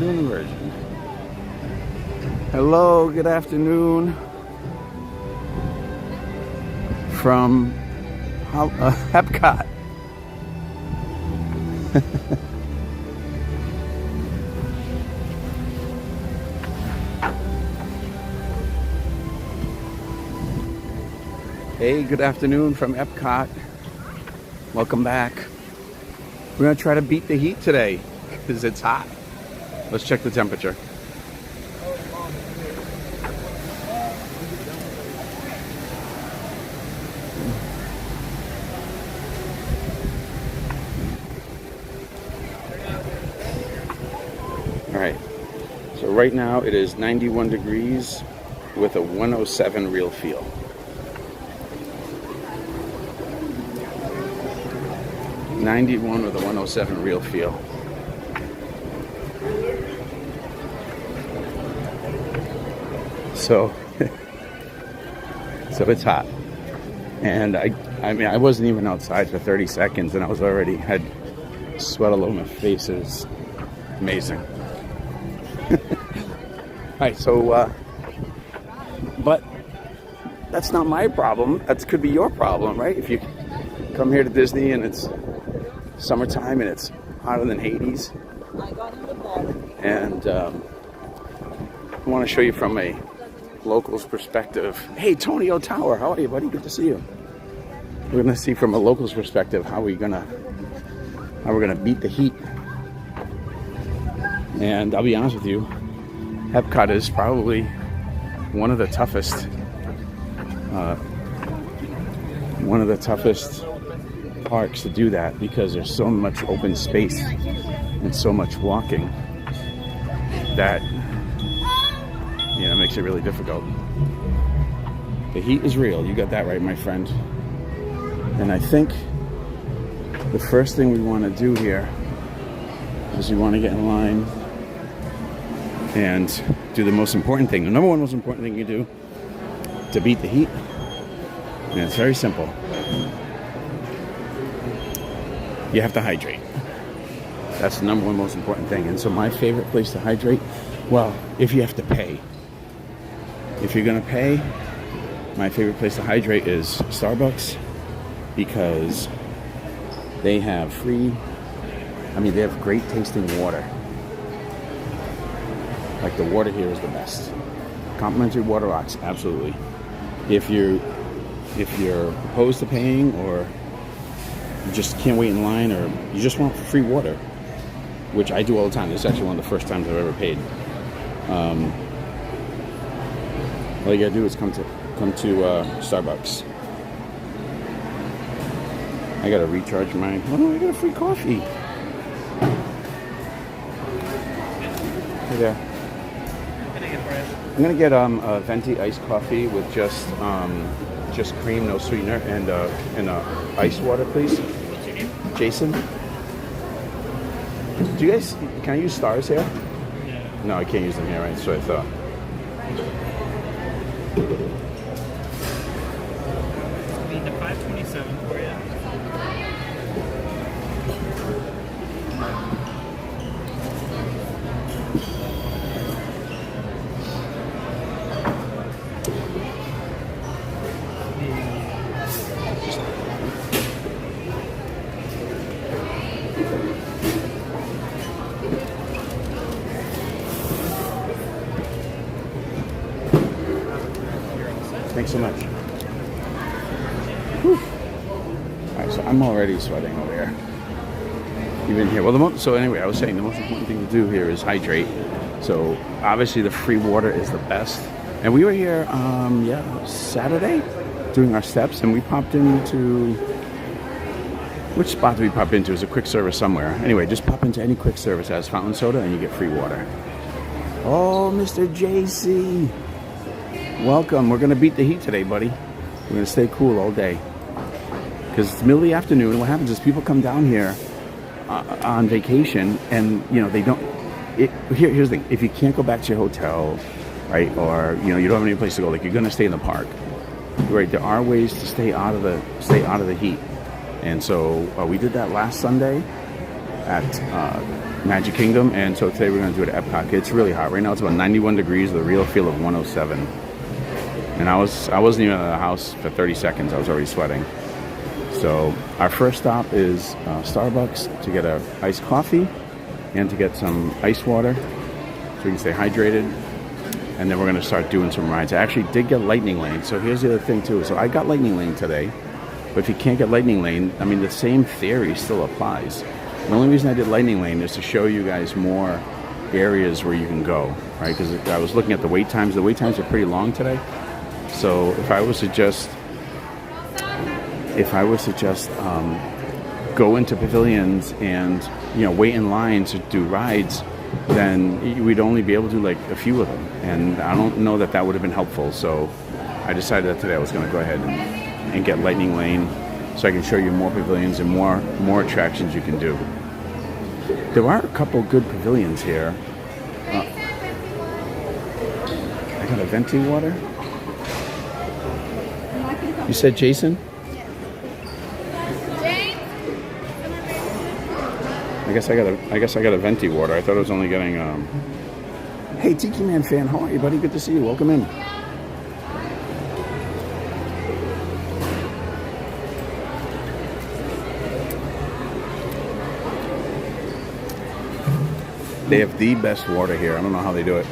doing the version. Hello, good afternoon from EPCOT. Hey, good afternoon from EPCOT. Welcome back. We're gonna try to beat the heat today because it's hot. Let's check the temperature. All right, so right now it is 91 degrees with a 107 real feel. '91 with a 107 real feel. So it's hot. And I mean, I wasn't even outside for 30 seconds and I was already had sweat all over my face. It's amazing. All right, so, but that's not my problem. That could be your problem, right? If you come here to Disney and it's summertime and it's hotter than Hades. And I want to show you from a local's perspective. Hey, Tony O'Tower, how are you, buddy? Good to see you. We're gonna see from a local's perspective how we're gonna beat the heat. And I'll be honest with you, EPCOT is probably one of the toughest parks to do that because there's so much open space and so much walking that, you know, makes it really difficult. The heat is real. You got that right, my friend. And I think the first thing we want to do here is we want to get in line and do the most important thing. The number one most important thing you do to beat the heat. And it's very simple. You have to hydrate. That's the number one most important thing. And so my favorite place to hydrate, well, if you have to pay. If you're gonna pay, my favorite place to hydrate is Starbucks because they have they have great tasting water. Like the water here is the best. Complimentary water rocks, absolutely. If you're opposed to paying or you just can't wait in line or you just want free water, which I do all the time. This is actually one of the first times I've ever paid. All you gotta do is come to Starbucks. I gotta recharge my, oh no, I got a free coffee. Hey there. I'm gonna get a venti iced coffee with just cream, no sweetener, and ice water, please. What's your name? Jason. Do you guys, can I use stars here? No, I can't use them here, right? So I thought. I need the 527 for you. Thanks so much. Whew. All right, so I'm already sweating over here. Even here. Well, so anyway, I was saying the most important thing to do here is hydrate. So obviously the free water is the best. And we were here, Saturday, doing our steps, and we popped into, which spot did we pop into? It was a quick service somewhere. Anyway, just pop into any quick service that has fountain soda, and you get free water. Oh, Mr. JC. Welcome. We're going to beat the heat today, buddy. We're going to stay cool all day. Because it's the middle of the afternoon, and what happens is people come down here on vacation, and, you know, they don't... Here's the thing. If you can't go back to your hotel, right, or, you know, you don't have any place to go, like, you're going to stay in the park, right, there are ways to stay out of the heat. And so we did that last Sunday at Magic Kingdom, and so today we're going to do it at EPCOT. It's really hot. Right now it's about 91 degrees with a real feel of 107. And I wasn't even at the house for 30 seconds. I was already sweating. So our first stop is Starbucks to get a iced coffee and to get some ice water so we can stay hydrated. And then we're going to start doing some rides. I actually did get Lightning Lane. So here's the other thing too. So I got Lightning Lane today. But if you can't get Lightning Lane, I mean, the same theory still applies. The only reason I did Lightning Lane is to show you guys more areas where you can go, right? Because I was looking at the wait times. The wait times are pretty long today. So if I was to just go into pavilions and, you know, wait in line to do rides, then we'd only be able to do like a few of them. And I don't know that that would have been helpful. So I decided that today I was going to go ahead and get Lightning Lane so I can show you more pavilions and more attractions you can do. There are a couple good pavilions here. I got a venti water. You said Jason? I guess I got a venti water. I thought I was only getting Hey, Tiki Man fan, how are you, buddy? Good to see you. Welcome in. They have the best water here. I don't know how they do it.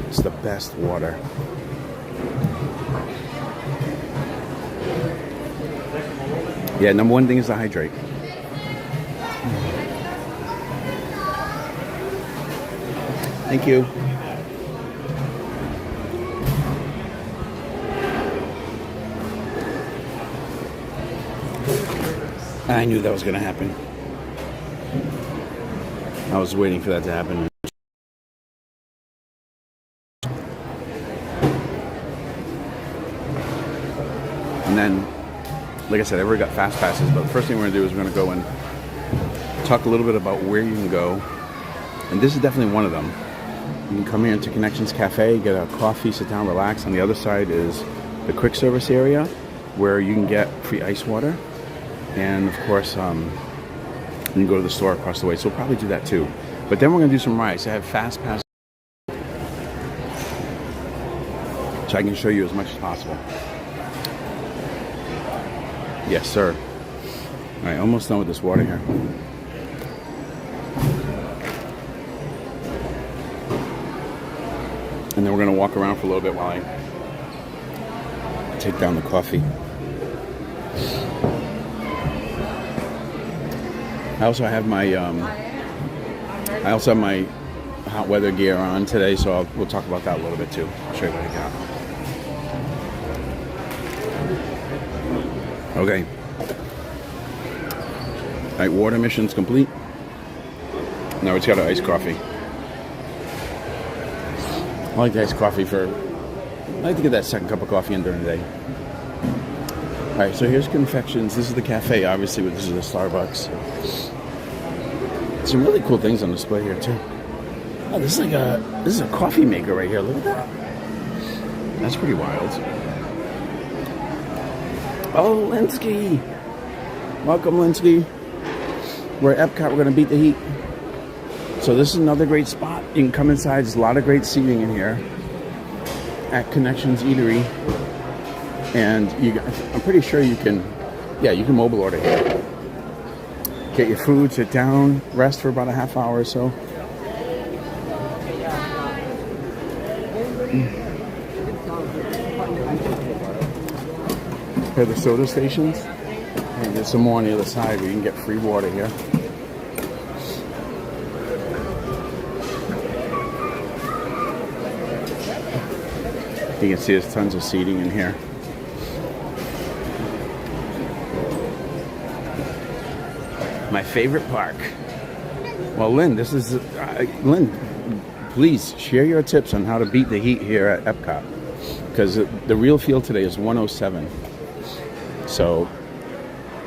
It's the best water. Yeah, number one thing is the Hydrate. Thank you. I knew that was going to happen. I was waiting for that to happen. And then, like I said, I already got fast passes, but the first thing we're going to do is we're going to go and talk a little bit about where you can go. And this is definitely one of them. You can come here into Connections Cafe, get a coffee, sit down, relax. On the other side is the quick service area where you can get free ice water. And of course, you can go to the store across the way. So we'll probably do that too. But then we're going to do some rides. I have fast passes so I can show you as much as possible. Yes, sir. All right, almost done with this water here. And then we're going to walk around for a little bit while I take down the coffee. I also have my hot weather gear on today, so we'll talk about that a little bit too. I'll show you what I got. Okay. All right, water mission's complete. Now it's got an iced coffee. I like the iced coffee I like to get that second cup of coffee in during the day. All right, so here's confections. This is the cafe, obviously, but this is the Starbucks. Some really cool things on display here too. Oh, this is a coffee maker right here. Look at that. That's pretty wild. Oh, Linsky. Welcome, Linsky. We're at EPCOT. We're going to beat the heat. So this is another great spot. You can come inside. There's a lot of great seating in here at Connections Eatery. And I'm pretty sure you can mobile order here. Get your food, sit down, rest for about a half hour or so. Here are the soda stations. And there's some more on the other side where you can get free water here. You can see there's tons of seating in here. My favorite park. Well, Lynn, Lynn, please share your tips on how to beat the heat here at EPCOT, because the real feel today is 107. So,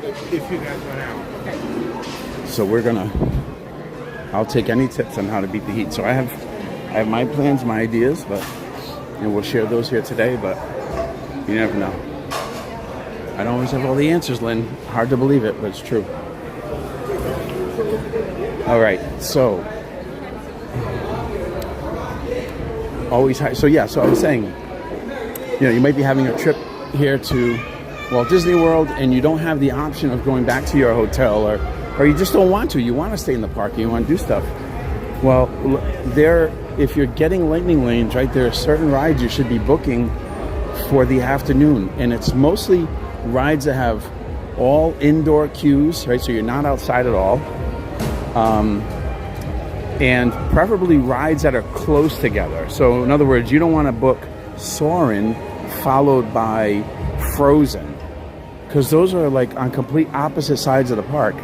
If you guys run out. so I'll take any tips on how to beat the heat. So I have my plans, my ideas, and we'll share those here today. But you never know. I don't always have all the answers, Lynn. Hard to believe it, but it's true. All right, so so I was saying, you might be having a trip here to Walt Disney World, and you don't have the option of going back to your hotel, or you just don't want to. You want to stay in the park, and you want to do stuff. Well, if you're getting lightning lanes, right, there are certain rides you should be booking for the afternoon, and it's mostly rides that have all indoor queues, right? So you're not outside at all. And preferably rides that are close together. So in other words, you don't want to book Saurin followed by Frozen, because those are like on complete opposite sides of the park.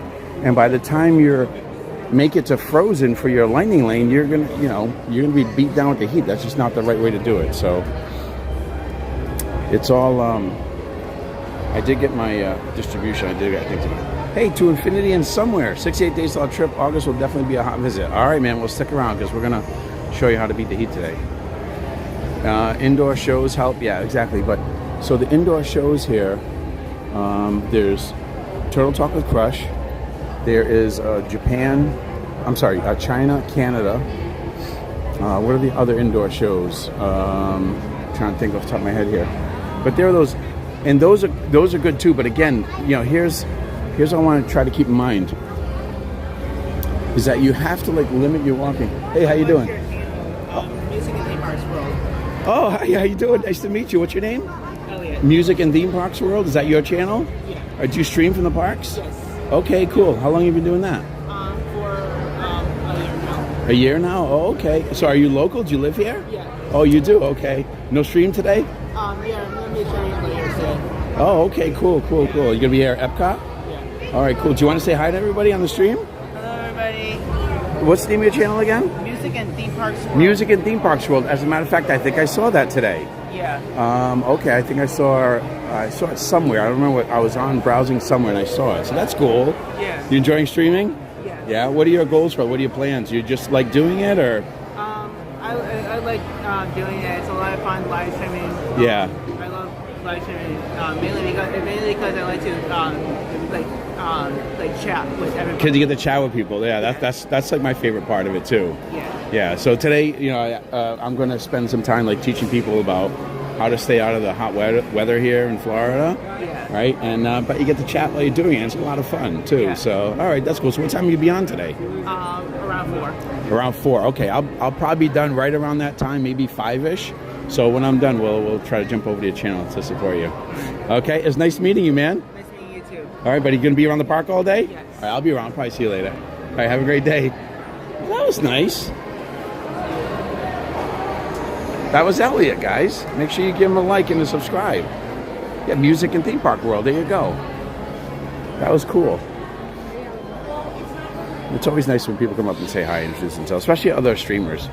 And by the time you make it to Frozen for your lightning lane, you're gonna be beat down with the heat. That's just not the right way to do it. So it's all. I did get my distribution. I did get things. Hey, to infinity and somewhere. 68 days till our trip. August will definitely be a hot visit. All right, man. We'll stick around because we're gonna show you how to beat the heat today. Indoor shows help. Yeah, exactly. But so the indoor shows here. There's Turtle Talk with Crush. There is China, Canada. What are the other indoor shows? Trying to think off the top of my head here. But there are those, and those are good too. But again, here's what I want to try to keep in mind is that you have to limit your walking. Hey, how you doing? Music and Theme Parks World. Oh, hi, how you doing? Nice to meet you. What's your name? Elliot. Music and Theme Parks World. Is that your channel? Yeah. Or do you stream from the parks? Yes. Okay, cool. How long have you been doing that? For a year now. A year now? Oh, okay. So are you local? Do you live here? Yeah. Oh, you do? Okay. No stream today? Yeah, I'm gonna be showing later today. Oh, okay. Cool. You gonna be here at EPCOT? Yeah. All right, cool. Do you want to say hi to everybody on the stream? Hello, everybody. What's the name of your channel again? Music and Theme Parks World. Music and Theme Parks World. As a matter of fact, I think I saw that today. Yeah. Okay, I think I saw it somewhere. I don't remember I was on browsing somewhere and I saw it. So that's cool. Yeah. You enjoying streaming? Yeah. Yeah. What are your goals for it? What are your plans? You just like doing it, or? I like doing it. It's a lot of fun live streaming. Yeah. I love live streaming mainly because I like to chat with everybody. Because you get to chat with people. Yeah, that's like my favorite part of it too. Yeah. Yeah. So today, I'm going to spend some time teaching people about how to stay out of the hot weather here in Florida. Yeah. Right. And but you get to chat while you're doing it. It's a lot of fun too. Yeah. So all right, that's cool. So what time will you be on today? Around 4. Around 4. Okay. I'll probably be done right around that time, maybe 5-ish. So when I'm done, we'll try to jump over to your channel to support you. Okay. It's nice meeting you, man. Nice meeting you too. All right, buddy. You gonna be around the park all day? Yes. All right. I'll be around. Probably see you later. All right. Have a great day. Well, that was nice. That was Elliot, guys. Make sure you give him a like and a subscribe. Yeah, Music and Theme Park World. There you go. That was cool. It's always nice when people come up and say hi and introduce themselves, especially other streamers.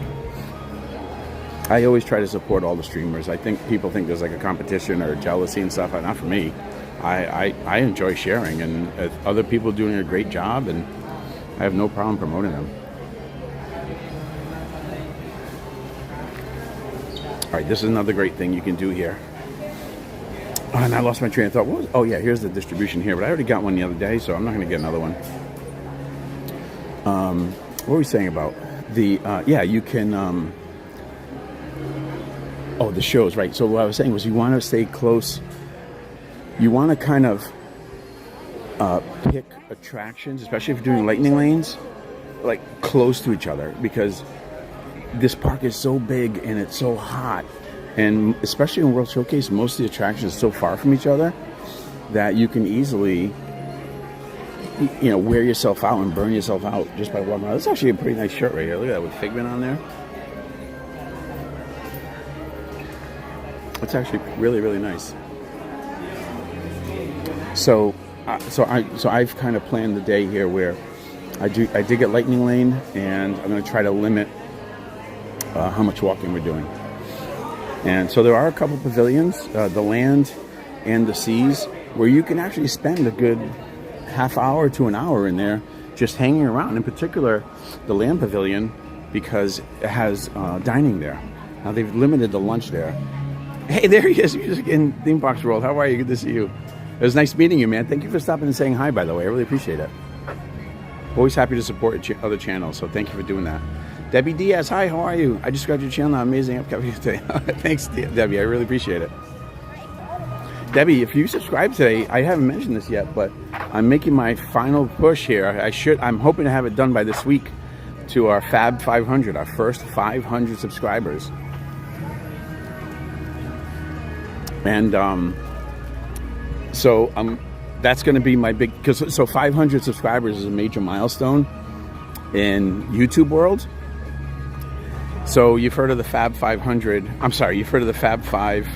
I always try to support all the streamers. I think people think there's a competition or jealousy and stuff. Not for me. I enjoy sharing, and other people doing a great job, and I have no problem promoting them. All right, this is another great thing you can do here. Oh, and I lost my train of thought. Oh, yeah, here's the distribution here, but I already got one the other day, so I'm not going to get another one. What were we saying about? You can... the shows, right. So what I was saying was you want to stay close. You want to kind of pick attractions, especially if you're doing lightning lanes, close to each other, because this park is so big and it's so hot, and especially in World Showcase, most of the attractions are so far from each other that you can easily wear yourself out and burn yourself out just by walking around. This is actually a pretty nice shirt right here. Look at that with Figment on there. It's actually really, really nice. So I've kind of planned the day here where I did get lightning lane, and I'm going to try to limit how much walking we're doing. And so there are a couple pavilions, the land and the seas, where you can actually spend a good half hour to an hour in there just hanging around. In particular, the land pavilion, because it has dining there. Now they've limited the lunch there. Hey, there he is, Music in Theme Parks World. How are you? Good to see you. It was nice meeting you, man. Thank you for stopping and saying hi, by the way. I really appreciate it. Always happy to support other channels, so thank you for doing that. Debbie Diaz, hi, how are you? I just got your channel, amazing EPCOT video today. Thanks, Debbie, I really appreciate it. Debbie, if you subscribe today, I haven't mentioned this yet, but I'm making my final push here. I'm hoping to have it done by this week to our Fab 500, our first 500 subscribers. And that's going to be my big, so 500 subscribers is a major milestone in YouTube world. So you've heard of the Fab 500. I'm sorry, you've heard of the Fab 5.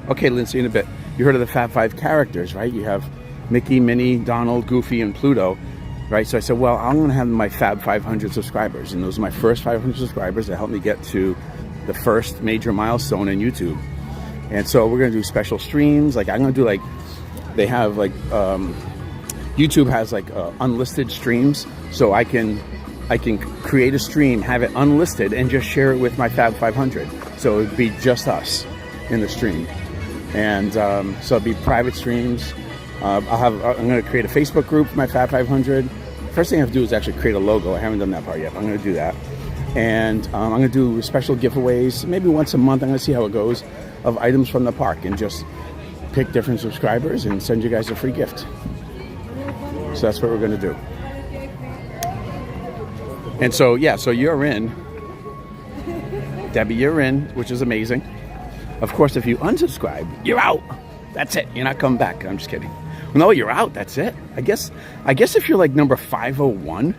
Okay, Lindsay, in a bit. You heard of the Fab 5 characters, right? You have Mickey, Minnie, Donald, Goofy, and Pluto, right? So I said, well, I'm going to have my Fab 500 subscribers. And those are my first 500 subscribers that helped me get to the first major milestone in YouTube. And so we're going to do special streams. Like, I'm going to do, like, they have, like, YouTube has, like, unlisted streams. So I can create a stream, have it unlisted, and just share it with my Fab 500. So it'd be just us in the stream. And so it'll be private streams. I'm going to create a Facebook group for my Fab 500. First thing I have to do is actually create a logo. I haven't done that part yet, but I'm going to do that. And I'm going to do special giveaways, maybe once a month. I'm going to see how it goes, of items from the park, and just pick different subscribers and send you guys a free gift. So that's what we're going to do. And so, yeah, so you're in. Debbie, you're in, which is amazing. Of course, if you unsubscribe, you're out. That's it. You're not coming back. I'm just kidding. No, you're out. That's it. I guess if you're like number 501,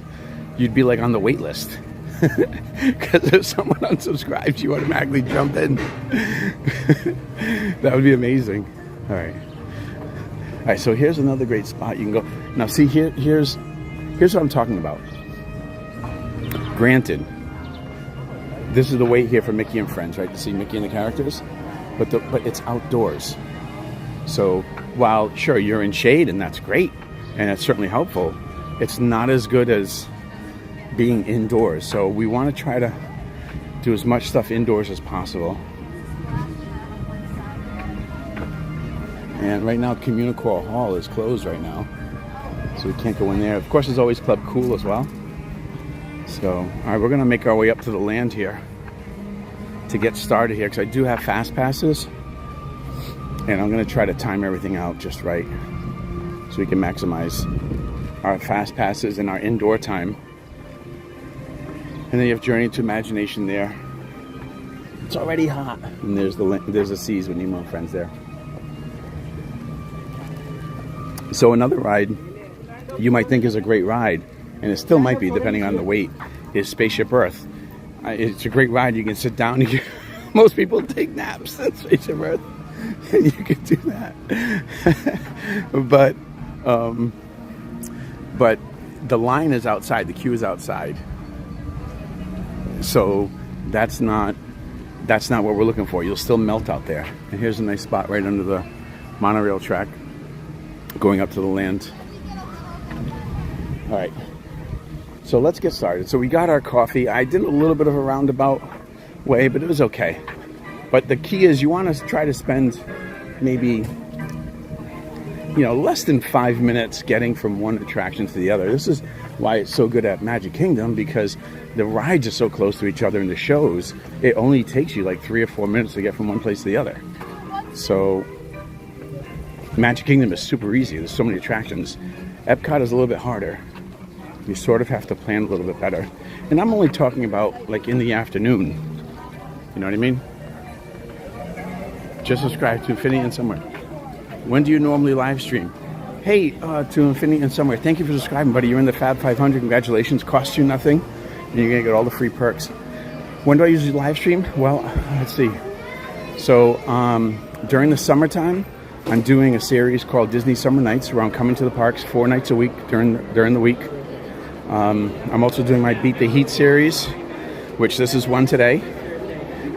you'd be like on the wait list. Because if someone unsubscribes, you automatically jump in. That would be amazing. All right, so here's another great spot you can go. Now, see, here's what I'm talking about. Granted, this is the wait here for Mickey and Friends, right? To see Mickey and the characters, but it's outdoors. So while sure you're in shade and that's great, and that's certainly helpful, it's not as good as being indoors. So we want to try to do as much stuff indoors as possible. And right now, Communicore Hall is closed right now, so we can't go in there. Of course, there's always Club Cool as well. So, all right, we're going to make our way up to the land here to get started here, because I do have fast passes, and I'm going to try to time everything out just right so we can maximize our fast passes and our indoor time. And then you have Journey to Imagination there. It's already hot. And there's the seas with Nemo Friends there. So another ride you might think is a great ride, and it still might be depending on the weight, is Spaceship Earth. It's a great ride. You can sit down. Most people take naps at Spaceship Earth. And you can do that. But the line is outside. The queue is outside. So that's not what we're looking for. You'll still melt out there. And here's a nice spot right under the monorail track going up to the land. All right. So let's get started. So we got our coffee. I did a little bit of a roundabout way, but it was okay. But the key is you want to try to spend maybe, less than 5 minutes getting from one attraction to the other. This is why it's so good at Magic Kingdom, because the rides are so close to each other in the shows. It only takes you like 3 or 4 minutes to get from one place to the other. So Magic Kingdom is super easy. There's so many attractions. EPCOT is a little bit harder. You sort of have to plan a little bit better. And I'm only talking about like in the afternoon. You know what I mean? Just subscribe to Infinity and Somewhere. When do you normally live stream? Hey, to Infinity and Somewhere, thank you for subscribing, buddy. You're in the Fab 500. Congratulations. Costs you nothing. And you're going to get all the free perks. When do I usually live stream? Well, let's see. So during the summertime, I'm doing a series called Disney Summer Nights, where I'm coming to the parks 4 nights a week during the week. I'm also doing my Beat the Heat series, which this is one today.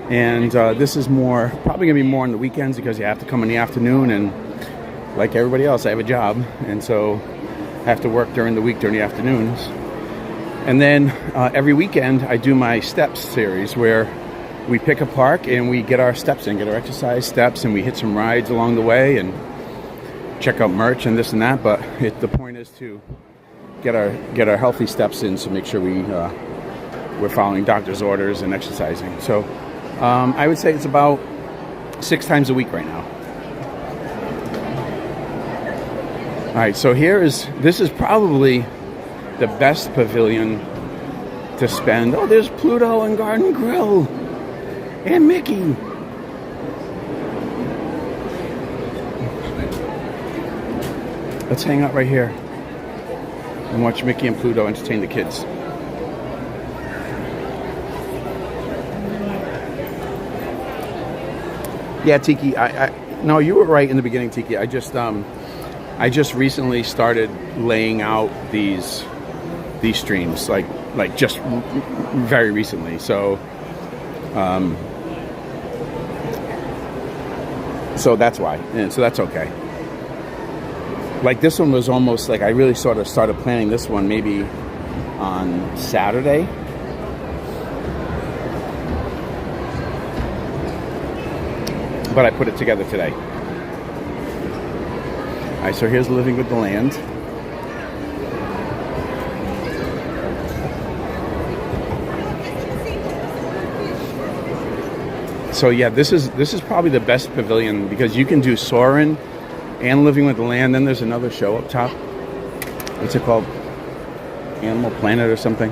And this is probably going to be more on the weekends, because you have to come in the afternoon, and like everybody else, I have a job, and so I have to work during the week, during the afternoons. And then every weekend, I do my Steps series, where we pick a park and we get our steps in, get our exercise steps, and we hit some rides along the way and check out merch and this and that. But the point is to get our healthy steps in, so make sure we're following doctor's orders and exercising. So I would say it's about 6 times a week right now. All right, so this is probably the best pavilion to spend. Oh, there's Pluto and Garden Grill and Mickey. Let's hang out right here and watch Mickey and Pluto entertain the kids. Yeah, Tiki, no, you were right in the beginning, Tiki. I just recently started laying out these streams, like just very recently. So so that's why, and so that's okay. Like this one was almost like I really sort of started planning this one maybe on Saturday. But I put it together today. All right, so here's Living with the Land. So yeah, this is probably the best pavilion because you can do Saurin and Living with the Land. Then there's another show up top. What's it called? Animal Planet or something.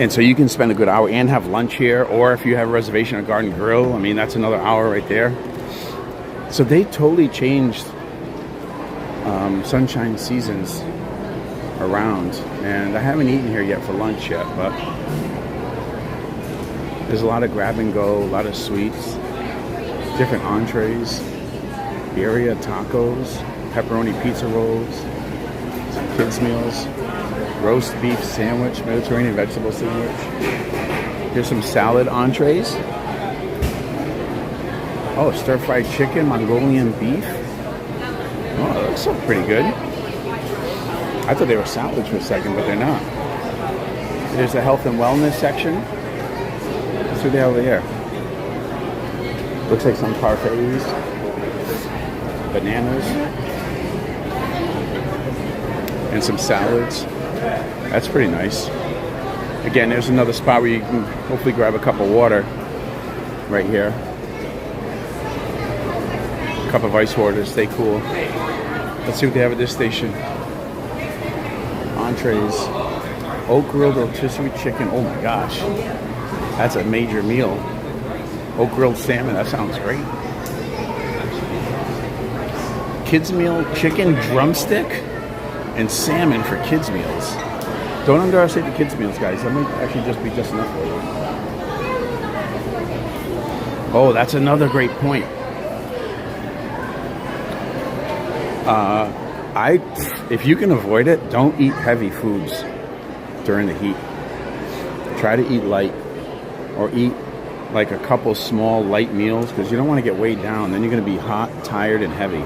And so you can spend a good hour and have lunch here, or if you have a reservation at Garden Grill, I mean, that's another hour right there. So they totally changed sunshine seasons around, and I haven't eaten here yet for lunch yet, but there's a lot of grab and go, a lot of sweets, different entrees, birria tacos, pepperoni pizza rolls, some kids meals, roast beef sandwich, Mediterranean vegetable sandwich. Here's some salad entrees. Oh, stir-fried chicken, Mongolian beef. Oh, that looks so pretty good. I thought they were salads for a second, but they're not. There's a health and wellness section. Let's see what they have over here. Looks like some parfaits, bananas, and some salads. That's pretty nice. Again, there's another spot where you can hopefully grab a cup of water right here. A cup of ice water to stay cool. Let's see what they have at this station. Entrees. Oak grilled rotisserie chicken. Oh my gosh. That's a major meal. Oak grilled salmon. That sounds great. Kids meal chicken drumstick and salmon for kids meals. Don't underestimate the kids meals, guys. That might actually just be just enough for you. Oh, that's another great point. If you can avoid it, don't eat heavy foods during the heat. Try to eat light, or eat like a couple small light meals, because you don't want to get weighed down. Then you're going to be hot, tired, and heavy.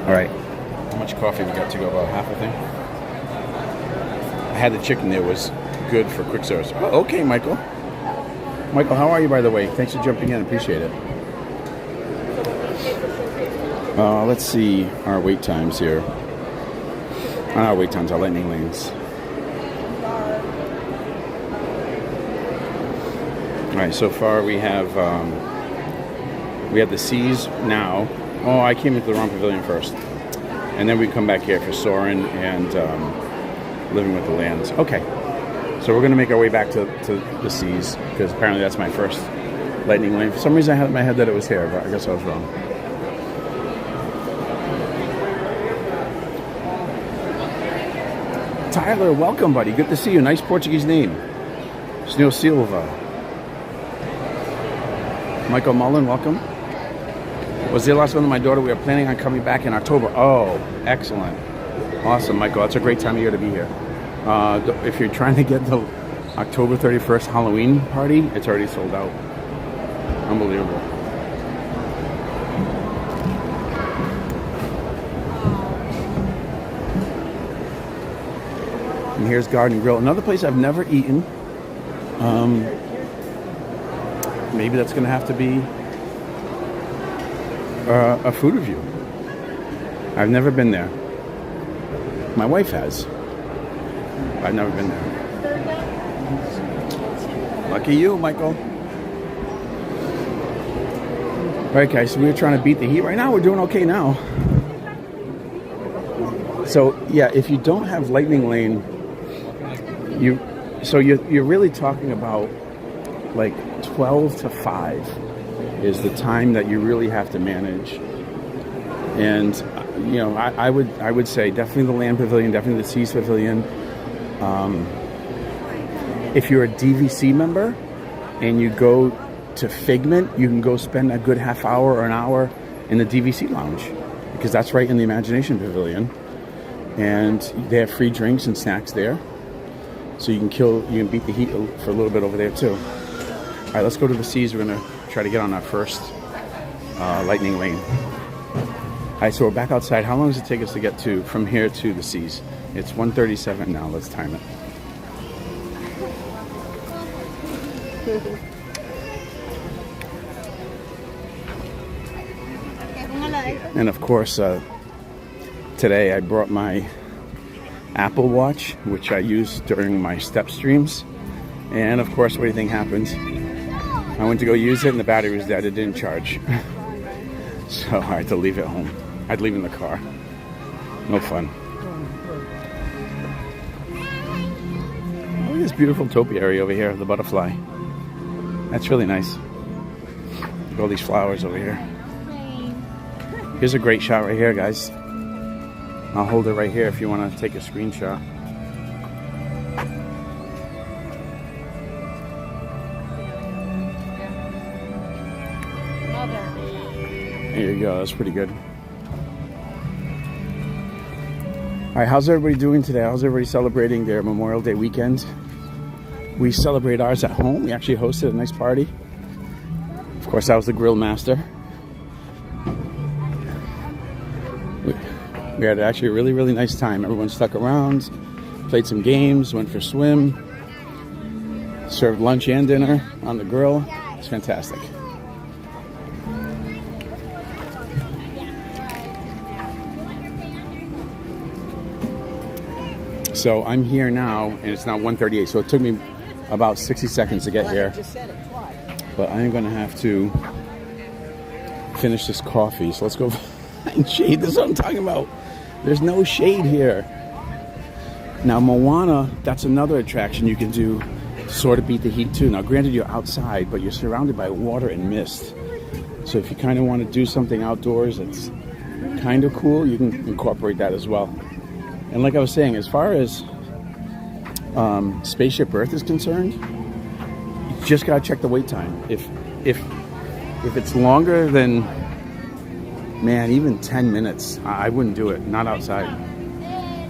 All right, how much coffee we got to go? About half, I think. I had the chicken there, was good for quick service. Oh, okay, Michael. Michael, how are you, by the way? Thanks for jumping in. Appreciate it. Let's see our wait times here. Not our wait times, our lightning lanes. All right, so far we have the Seas now. Oh, I came into the wrong pavilion first. And then we come back here for Saurin and Living with the Lands. Okay. So we're going to make our way back to the Seas, because apparently that's my first lightning lane. For some reason I had in my head that it was here, but I guess I was wrong. Tyler, welcome, buddy. Good to see you. Nice Portuguese name. Sneo Silva. Michael Mullen, welcome. Was the last one with my daughter. We are planning on coming back in October. Oh, excellent. Awesome, Michael. That's a great time of year to be here. If you're trying to get the October 31st Halloween party, it's already sold out. Unbelievable. And here's Garden Grill. Another place I've never eaten. maybe that's going to have to be a food review. I've never been there. My wife has. I've never been there. Lucky you, Michael. All right, guys, so we're trying to beat the heat. Right now, we're doing okay now. So, yeah, if you don't have Lightning Lane, you're really talking about like 12 to 5 is the time that you really have to manage. And you know, I would say definitely the Land Pavilion, definitely the Seas Pavilion. If you're a DVC member and you go to Figment, you can go spend a good half hour or an hour in the DVC lounge, because that's right in the Imagination Pavilion, and they have free drinks and snacks there, so you can beat the heat for a little bit over there too. All right, let's go to the Seas. We're gonna try to get on our first Lightning Lane. All right, so we're back outside. How long does it take us to get from here to the Seas? It's 1:37 now. Let's time it. And of course, today I brought my Apple Watch, which I use during my step streams. And of course, what do you think happened? I went to go use it and the battery was dead. It didn't charge. So I had to leave it home. I'd leave it in the car. No fun. Look at this beautiful topiary over here, the butterfly. That's really nice. Look at all these flowers over here. Here's a great shot right here, guys. I'll hold it right here if you want to take a screenshot. There you go, that's pretty good. All right, how's everybody doing today? How's everybody celebrating their Memorial Day weekend? We celebrate ours at home. We actually hosted a nice party. Of course, I was the grill master. We had actually a really, really nice time. Everyone stuck around, played some games, went for a swim, served lunch and dinner on the grill. It's fantastic. So I'm here now, and it's now 1:38. So it took me about 60 seconds to get here. But I'm going to have to finish this coffee. So let's go find shade. This is what I'm talking about. There's no shade here. Now, Moana, that's another attraction you can do to sort of beat the heat too. Now, granted, you're outside, but you're surrounded by water and mist. So if you kind of want to do something outdoors that's kind of cool, you can incorporate that as well. And like I was saying, as far as Spaceship Earth is concerned, you just gotta check the wait time. If it's longer than, man, even 10 minutes, I wouldn't do it. Not outside.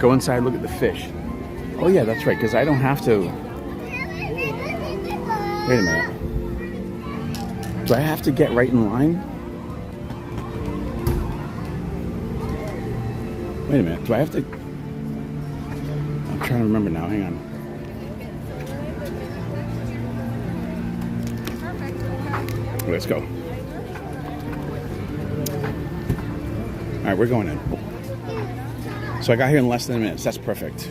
Go inside, look at the fish. Oh yeah, that's right, because I don't have to. Wait a minute. Do I have to get right in line? Wait a minute. Do I have to? I'm trying to remember now. Hang on. Let's go. All right, we're going in. So I got here in less than a minute. That's perfect.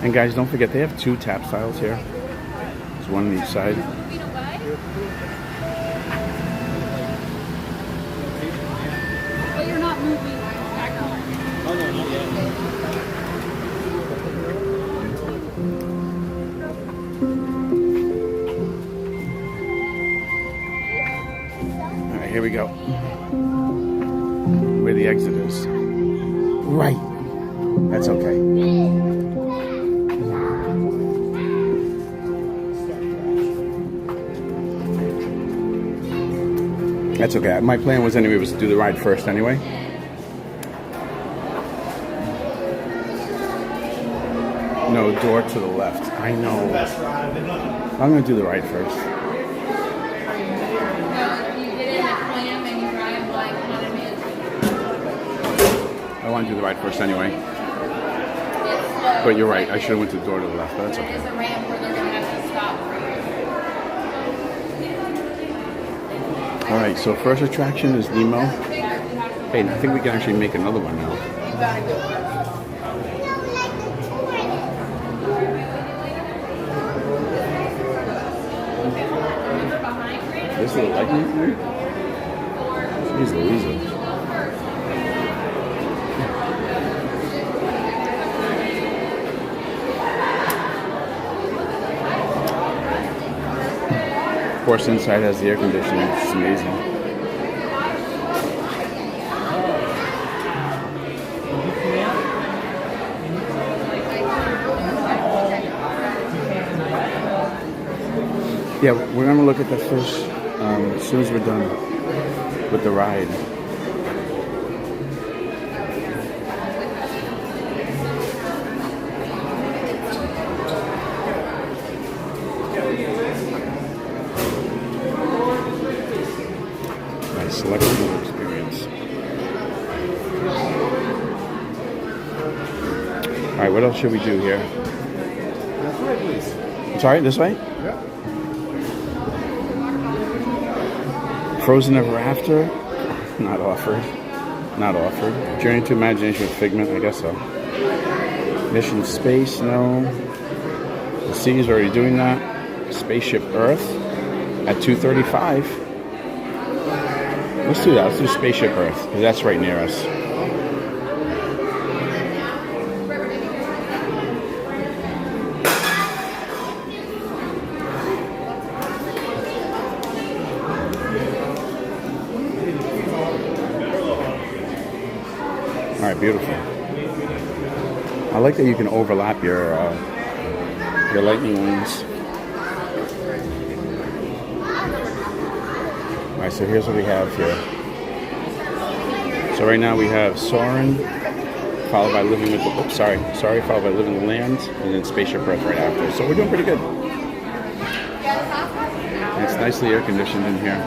And guys, don't forget, they have 2 tap styles here. There's one on each side. But you're not moving back home. Oh, no, not yet. All right, here we go. Where the exit is. Right. That's okay. That's okay. My plan was anyway to do the ride first anyway. No, door to the left. I know. I'm going to do the ride first. You get in the clam and you ride like I want to do the ride first anyway. But you're right. I should have went to the door to the left. But that's okay. There's a ramp where they're going to have to stop for you. All right. So first attraction is Nemo. Hey, I think we can actually make another one now. You got to go first. This little lightning thing? Jeez Louise. Of course, inside has the air conditioning. It's amazing. Yeah, we're gonna look at that first as soon as we're done with the ride. Nice selectable experience. All right, what else should we do here? That's right, please. Sorry, this way? Yeah. Frozen Ever After? Not offered. Not offered. Journey to Imagination with Figment? I guess so. Mission Space? No. The Sea is already doing that. Spaceship Earth at 2:35. Let's do that. Let's do Spaceship Earth because that's right near us. All right, beautiful. I like that you can overlap your lightning wings. All right, so here's what we have here. So right now we have Saurin, followed by Living with the followed by Living the Land, and then Spaceship Earth right after. So we're doing pretty good. And it's nicely air conditioned in here.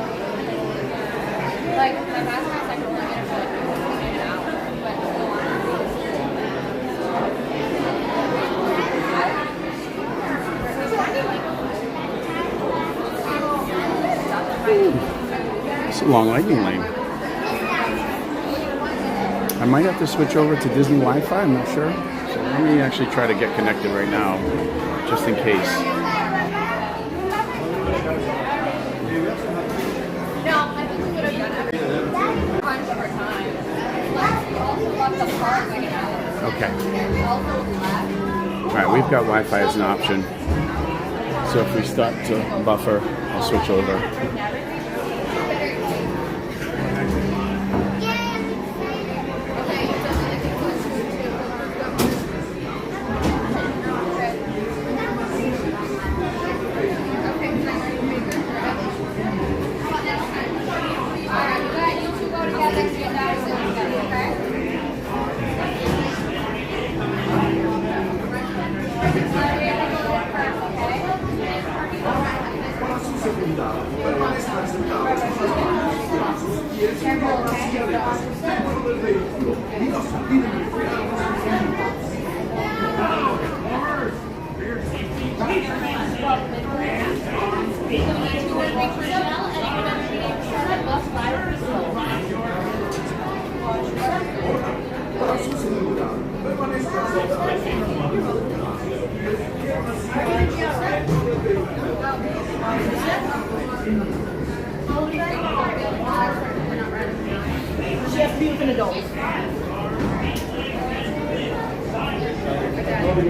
It's a long lightning lane. I might have to switch over to Disney Wi-Fi, I'm not sure. So let me actually try to get connected right now, just in case. Okay. Alright, we've got Wi-Fi as an option. So if we start to buffer, I'll switch over.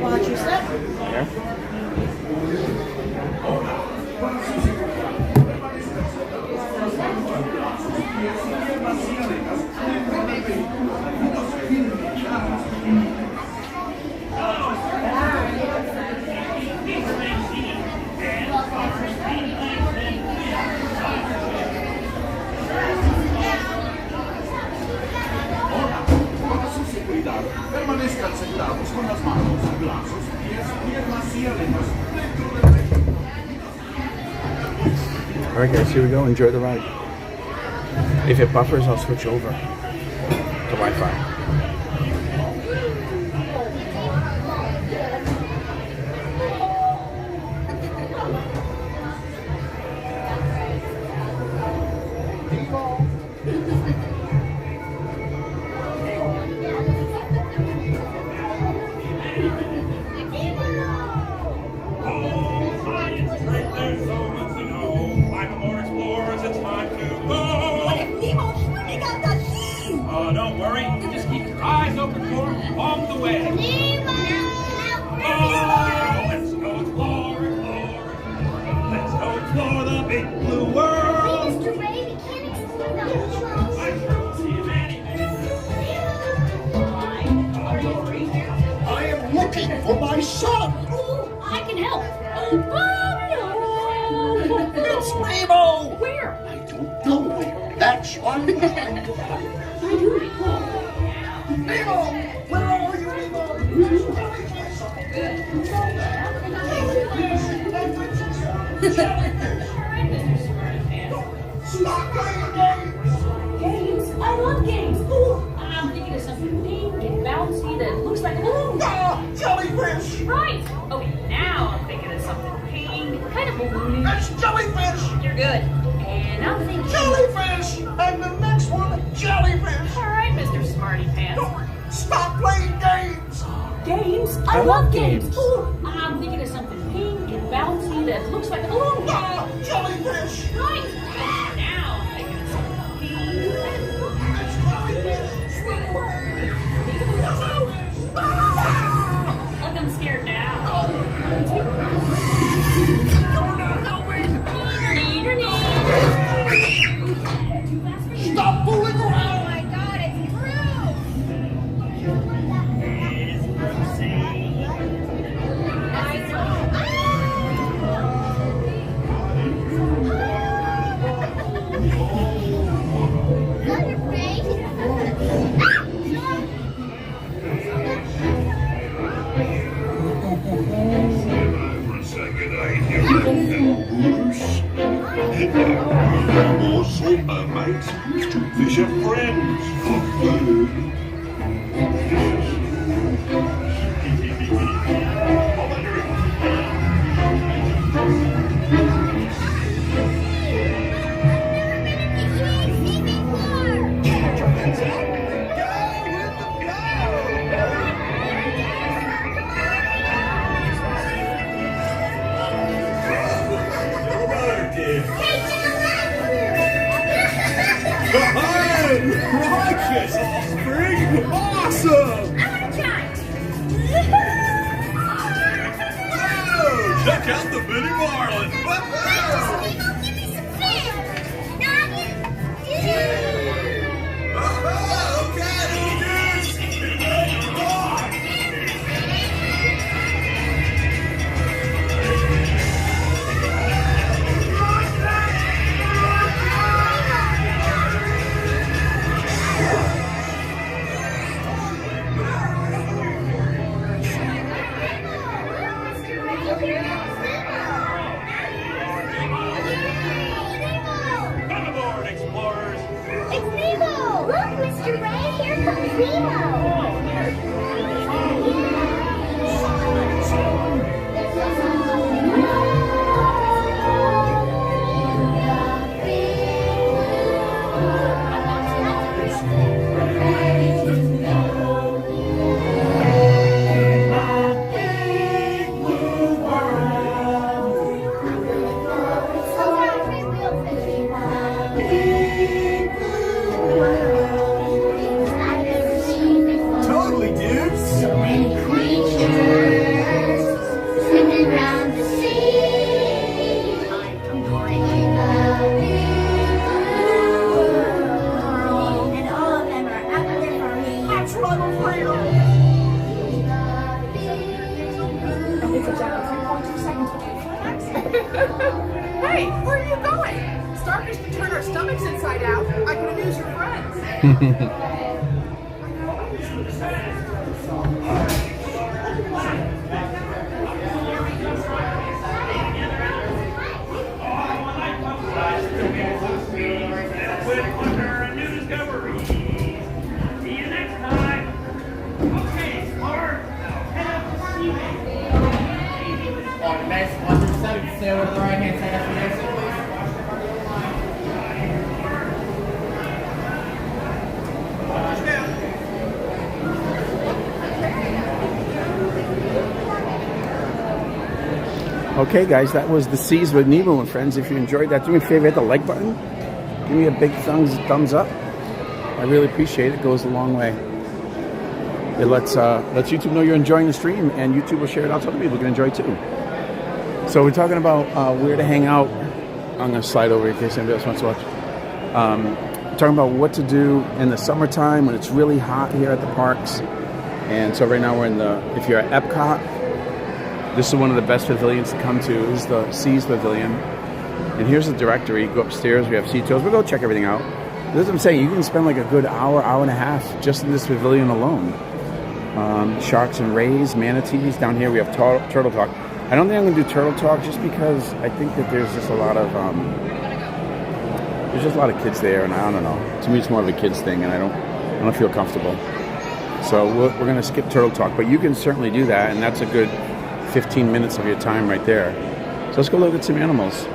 Watch your step. Yeah. Permanesca sentados con las manos y brazos, piernas y arenas dentro del pecho. Alright guys, here we go. Enjoy the ride. If it buffers, I'll switch over to Wi-Fi. on the way. Oh, let's go explore, explore. Let's go explore the big blue world. Mr. Ray, we can't explore the whole I sure see many, I am looking for my son. Ooh, I can help. It's Nemo. Where? I don't know where. That's why I'm trying to find him. Nemo, where are you, Nemo? Stop playing games. Games? I love games. Ooh, I'm thinking of something pink and bouncy that looks like a balloon. Ah, jellyfish. Right. Okay, now I'm thinking of something pink, kind of balloony. That's jellyfish. You're good. And I'm thinking... Jellyfish. And the next one, jellyfish. All right, Mr. Smarty Pants. Stop playing games. Games? I love games. Ooh, I'm thinking of something pink and bouncy that looks like a balloon. Ah, jellyfish. Right. Now I'm thinking of something pink. That's jellyfish. Swim away. Look, I'm scared now. Stop fooling around. Oh my God, it's For a second, I hear a whoosh. Also, mates, fish are friends for food. Righteous offspring! Awesome! Whoa! Check out the Billy Marlin! Come aboard, explorers! It's Nemo! Look, Mr. Ray, here comes Nemo! Totally, dude. So many creatures swimming around the sea. I'm going in the big blue world, and all of them are out there for me. That's what I'm afraid of. It's exactly 3.2 seconds away from an accident. Hey, where are you going? Starfish can turn our stomachs inside out. I could amuse your friends. With wonder and new discoveries. See you next time. Okay, explorers, now head up to sea. On the next 107, stay over to the right hand side after the exit, please. Okay, guys, that was The Seas with Nemo and Friends. If you enjoyed that, do me a favor, hit the like button. Give me a big thumbs up. I really appreciate it. It goes a long way. it lets YouTube know you're enjoying the stream, and YouTube will share it out so other people can enjoy too. So we're talking about where to hang out. I'm going to slide over in case anybody else wants to watch. Talking about what to do in the summertime when it's really hot here at the parks. And so right now we're in if you're at EPCOT, this is one of the best pavilions to come to. This is the Seas Pavilion. And here's the directory. Go upstairs, we have seat tours. We'll go check everything out. This is what I'm saying. You can spend like a good hour and a half just in this pavilion alone. Sharks and rays, manatees. Down here we have turtle talk. I don't think I'm going to do turtle talk just because I think that there's just a lot of kids there, and I don't know. To me, it's more of a kids thing, and I don't feel comfortable. So we're going to skip turtle talk, but you can certainly do that, and that's a good 15 minutes of your time right there. So let's go look at some animals.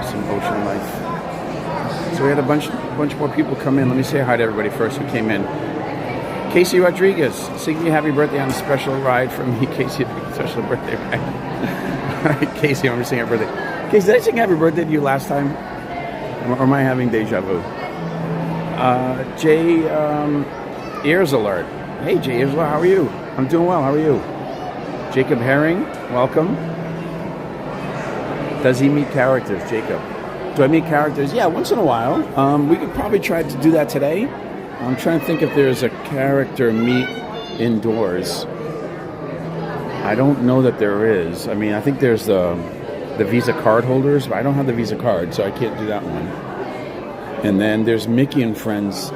Some ocean life. So we had a bunch more people come in. Let me say hi to everybody first who came in. Casey Rodriguez, sing me happy birthday on a special ride from me. Casey, special birthday ride. All right, Casey, I'm going to sing happy birthday. Casey, did I sing happy birthday to you last time? Or am I having deja vu? Jay Ears Alert. Hey, Jay Ears Alert, how are you? I'm doing well, how are you? Jacob Herring, welcome. Does he meet characters, Jacob? Do I meet characters? Yeah, once in a while. We could probably try to do that today. I'm trying to think if there's a character meet indoors. I don't know that there is. I mean, I think there's the Visa card holders, but I don't have the Visa card, so I can't do that one. And then there's Mickey and Friends,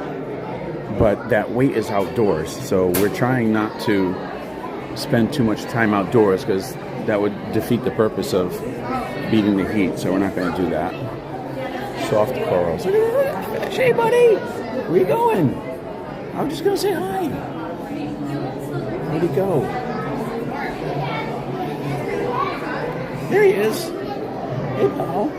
but that wait is outdoors. So we're trying not to spend too much time outdoors because that would defeat the purpose of beating the heat. So we're not going to do that. Soft corals. Hey, buddy. Where you going? I'm just going to say hi. Where'd he go? There he is. Hey, pal.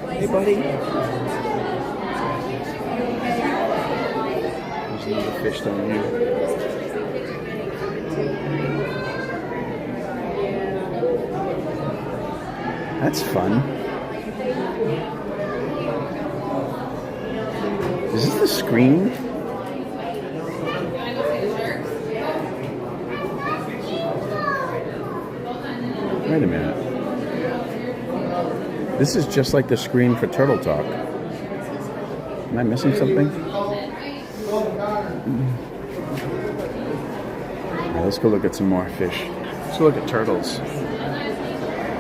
Hey, buddy. There's another fish down here. That's fun. Is this the screen? Wait a minute. This is just like the screen for Turtle Talk. Am I missing something? Right, let's go look at some more fish. Let's go look at turtles.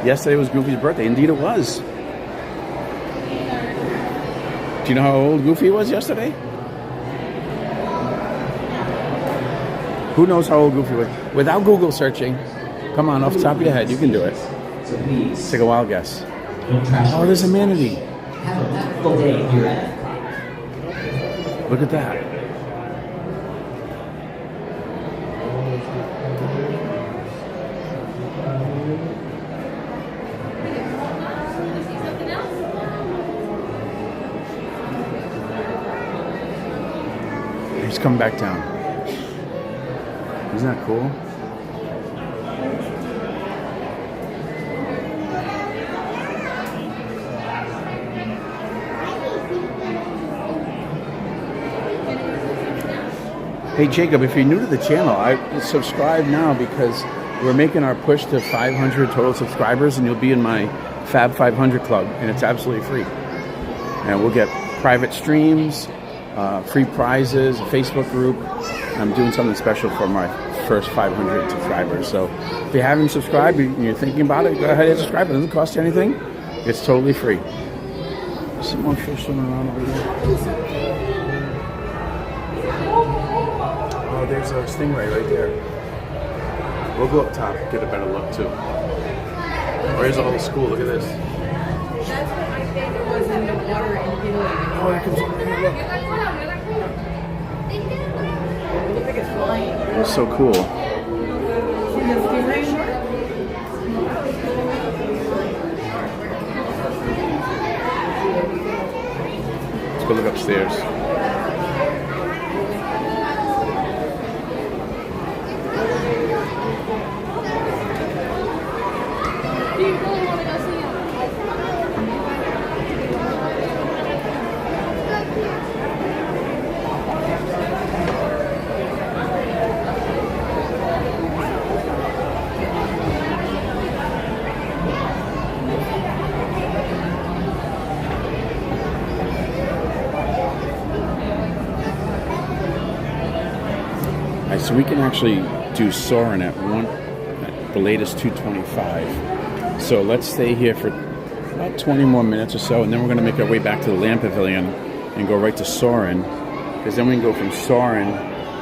Yesterday was Goofy's birthday. Indeed it was. Do you know how old Goofy was yesterday? Who knows how old Goofy was? Without Google searching. Come on, off the top of your head. You can do it. Take a wild guess. Oh, there's a manatee. Look at that. He's come back down. Isn't that cool? Hey Jacob, if you're new to the channel, subscribe now because we're making our push to 500 total subscribers and you'll be in my Fab 500 club and it's absolutely free. And we'll get private streams, free prizes, a Facebook group. I'm doing something special for my first 500 subscribers. So if you haven't subscribed and you're thinking about it, go ahead and subscribe. It doesn't cost you anything. It's totally free. There's some more fish swimming around over here. Oh, there's a stingray right there. We'll go up top, get a better look too. Where's all the school? Look at this. That's what I think it was in the water in Italy. Oh, there comes over here. Look. It looks like it's flying. That's so cool. Let's go look upstairs. so we can actually do Saurin at the latest 2:25. So let's stay here for about 20 more minutes or so, and then we're going to make our way back to the Land Pavilion and go right to Saurin, because then we can go from Saurin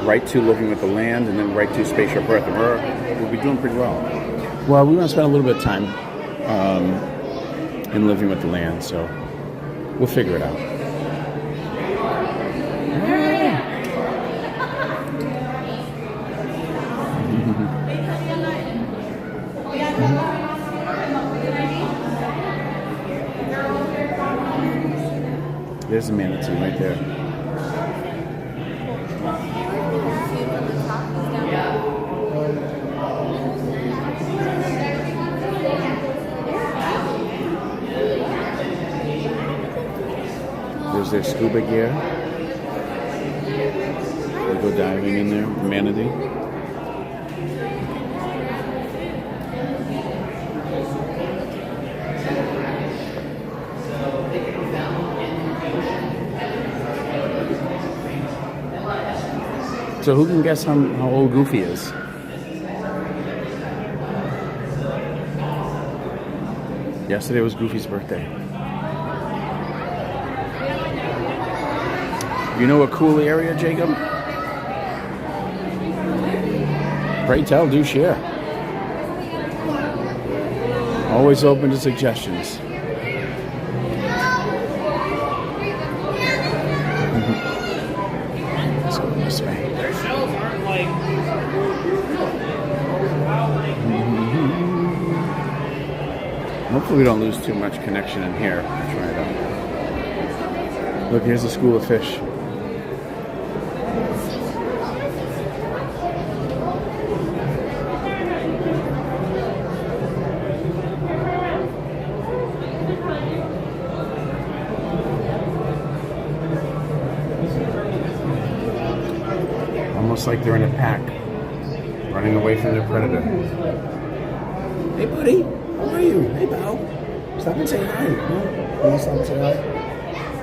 right to Living with the Land, and then right to Spaceship Earth, and we'll be doing pretty well. Well, we want to spend a little bit of time in Living with the Land, so we'll figure it out. There's the manatee right there. There's their scuba gear. We go diving in there, the manatee. So who can guess how old Goofy is? Yesterday was Goofy's birthday. You know a cool area, Jacob? Pray tell, do share. Always open to suggestions. Let's go this way. Their shells aren't like. Hopefully we don't lose too much connection in here. Try it out. Look, here's a school of fish. Almost like they're in a pack, running away from their predator. Hey, buddy. How are you? Hey, pal. Stop and say hi. No? You want to stop and say hi?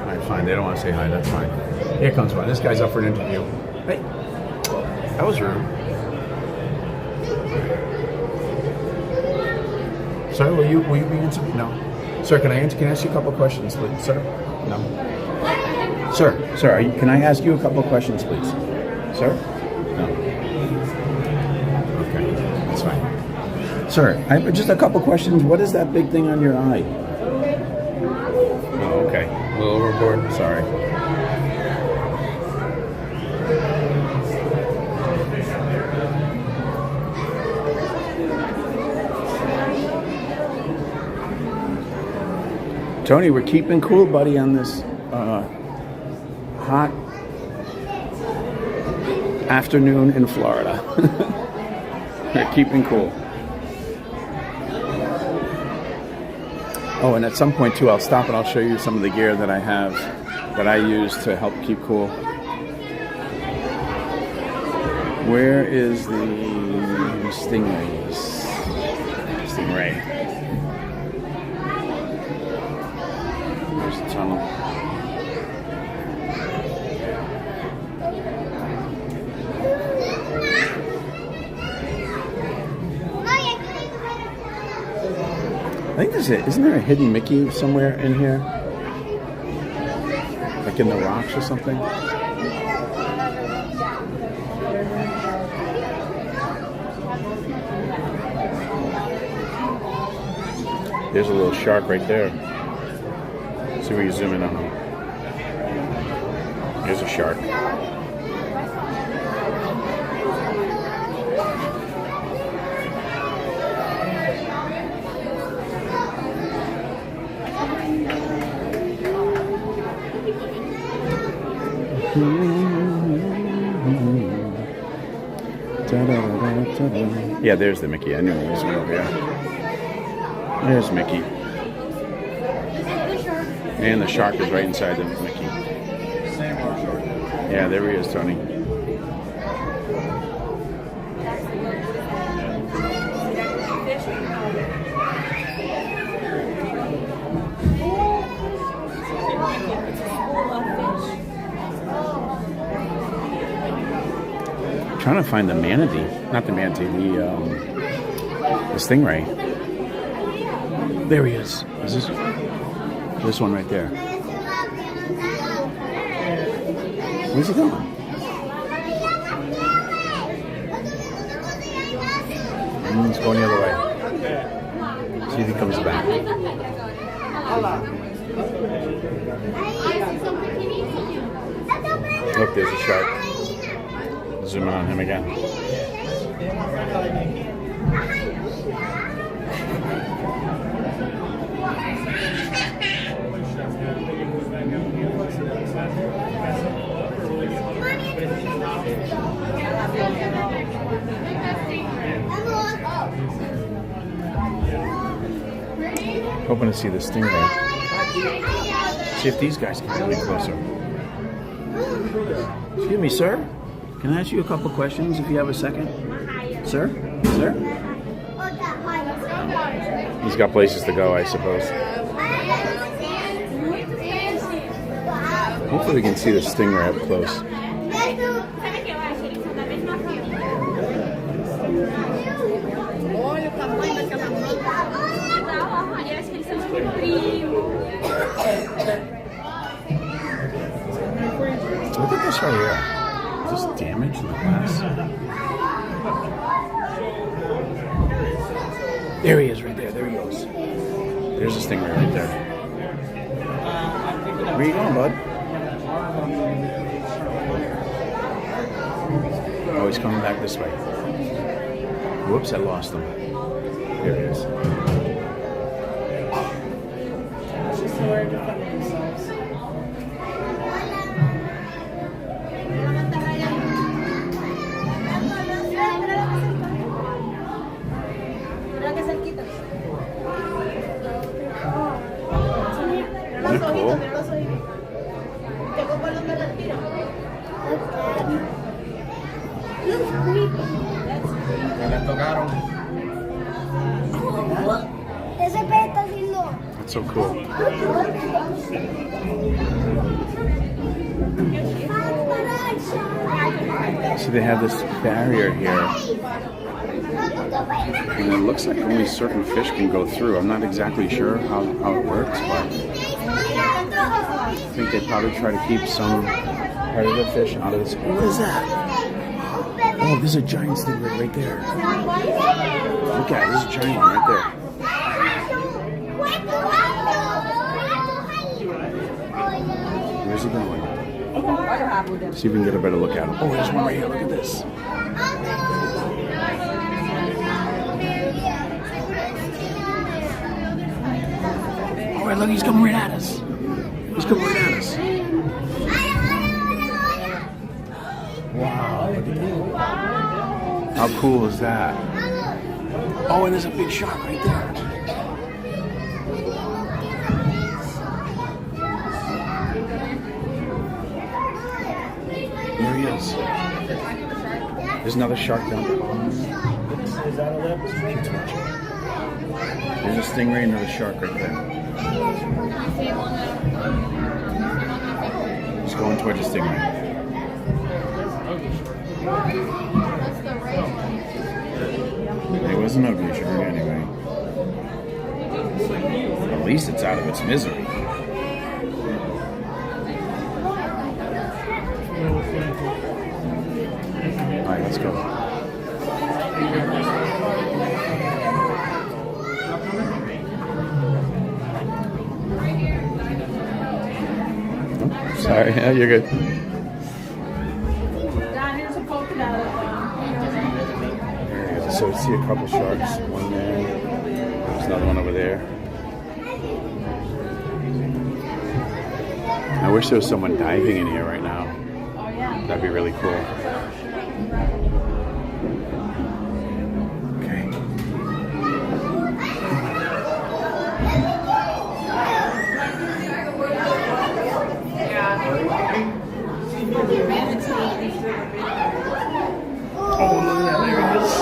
All right, fine. They don't want to say hi. That's fine. Here comes one. This guy's up for an interview. Hey. That was rude. Sir, will you be interviewed? No. Sir, can I ask you a couple of questions, please? Sir? No. Sir, can I ask you a couple of questions, please? Sir? No. Okay, that's fine. Sir, I have just a couple questions. What is that big thing on your eye? Oh, okay. A little overboard. Sorry. Tony, we're keeping cool, buddy, on this hot afternoon in Florida. We're keeping cool. Oh, and at some point too, I'll stop and I'll show you some of the gear that I have, that I use to help keep cool. Where is the Stingrays? Stingray. There's the tunnel. I think there's isn't there a hidden Mickey somewhere in here? Like in the rocks or something? There's a little shark right there. See where you zoom in on him. There's a shark. Yeah, there's the Mickey. I knew there was one over here. There's Mickey. And the shark is right inside the Mickey. Yeah, there he is, Tony. trying to find the manatee. Not the manatee, the stingray. There he is. Is this one right there? Where's he going? He's going the other way. See if he comes back. Look, there's a shark. Zoom in on him again. Hoping to see the stingray. See if these guys can get me closer. Excuse me, sir. Can I ask you a couple questions if you have a second? Sir? Sir? He's got places to go, I suppose. Hopefully we can see the stingray up close. Look at this right here. Is this damage in the glass? There he is right there. There he goes. There's a stingray right there. Where are you going, bud? Oh, he's coming back this way. Whoops, I lost him. There he is. That's so cool. See, they have this barrier here. And it looks like only certain fish can go through. I'm not exactly sure how it works, but I think they probably try to keep some part of the fish out of this. What is that? Oh, there's a giant stingray right there. Look at it, there's a giant one right there. Where's he going? See if we can get a better look at him. Oh, there's one right here. Look at this. All right, look, he's coming right at us. He's coming right at us. Wow, look at that. How cool is that? Oh, and there's a big shark right there. There he is. There's another shark down there. There's a stingray and another shark right there. He's going towards the stingray. It was an ugly shark anyway. At least it's out of its misery. Alright, let's go. Oh, sorry, yeah, you're good. So I see a couple sharks, one there, there's another one over there. I wish there was someone diving in here right now. That'd be really cool. Okay. Oh, look at that, there he is.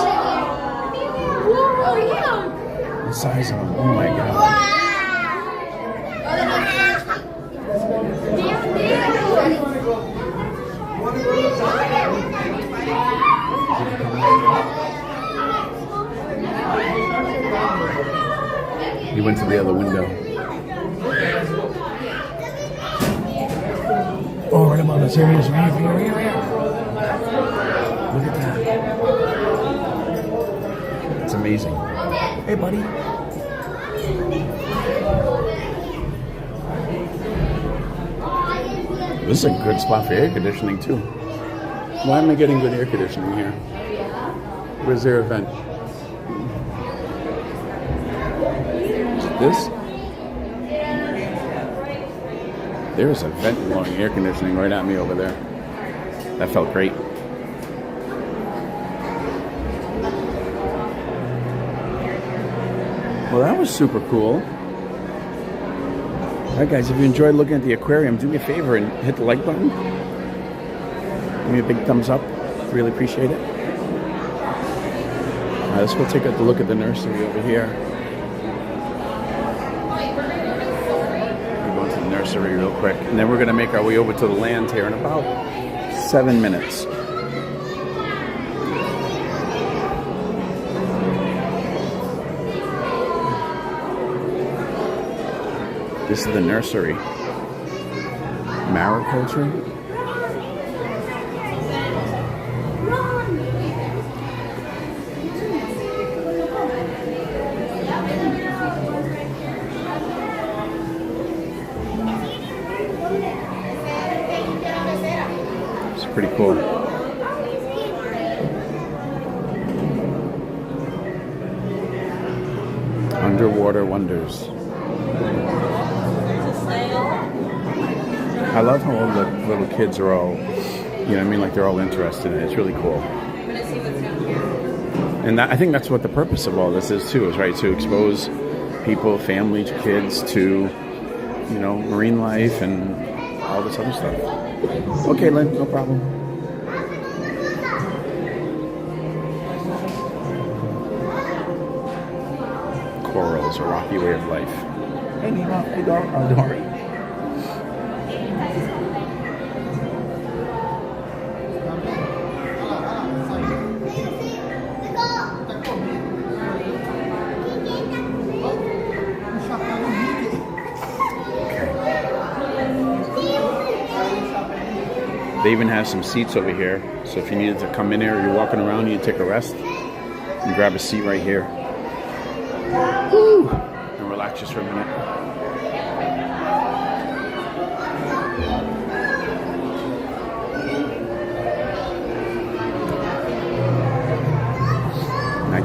The size of him, oh my god. the other window. Oh, right above us. Here he is. Right here. Look at that. It's amazing. Hey, buddy. This is a good spot for air conditioning, too. Why am I getting good air conditioning here? Where's their event? Is it this? There's a vent blowing air conditioning right at me over there. That felt great. Well, that was super cool. Alright guys, if you enjoyed looking at the aquarium, do me a favor and hit the like button. Give me a big thumbs up. Really appreciate it. Let's go take a look at the nursery over here. We're going to the nursery real quick. And then we're going to make our way over to the land here in about 7 minutes. This is the nursery. Mariculture. It's pretty cool. Underwater wonders. I love how all the little kids are all, you know what I mean, like they're all interested in it. It's really cool. And I think that's what the purpose of all this is too, is right, to expose people, families, kids to, you know, marine life and all this other stuff. Okay, Lynn, no problem. Corals, a rocky way of life. Hey, Nemo, hey, dog. Oh, don't worry. They even have some seats over here, so if you needed to come in here or you're walking around, you take a rest, and grab a seat right here. Woo! And relax just for a minute.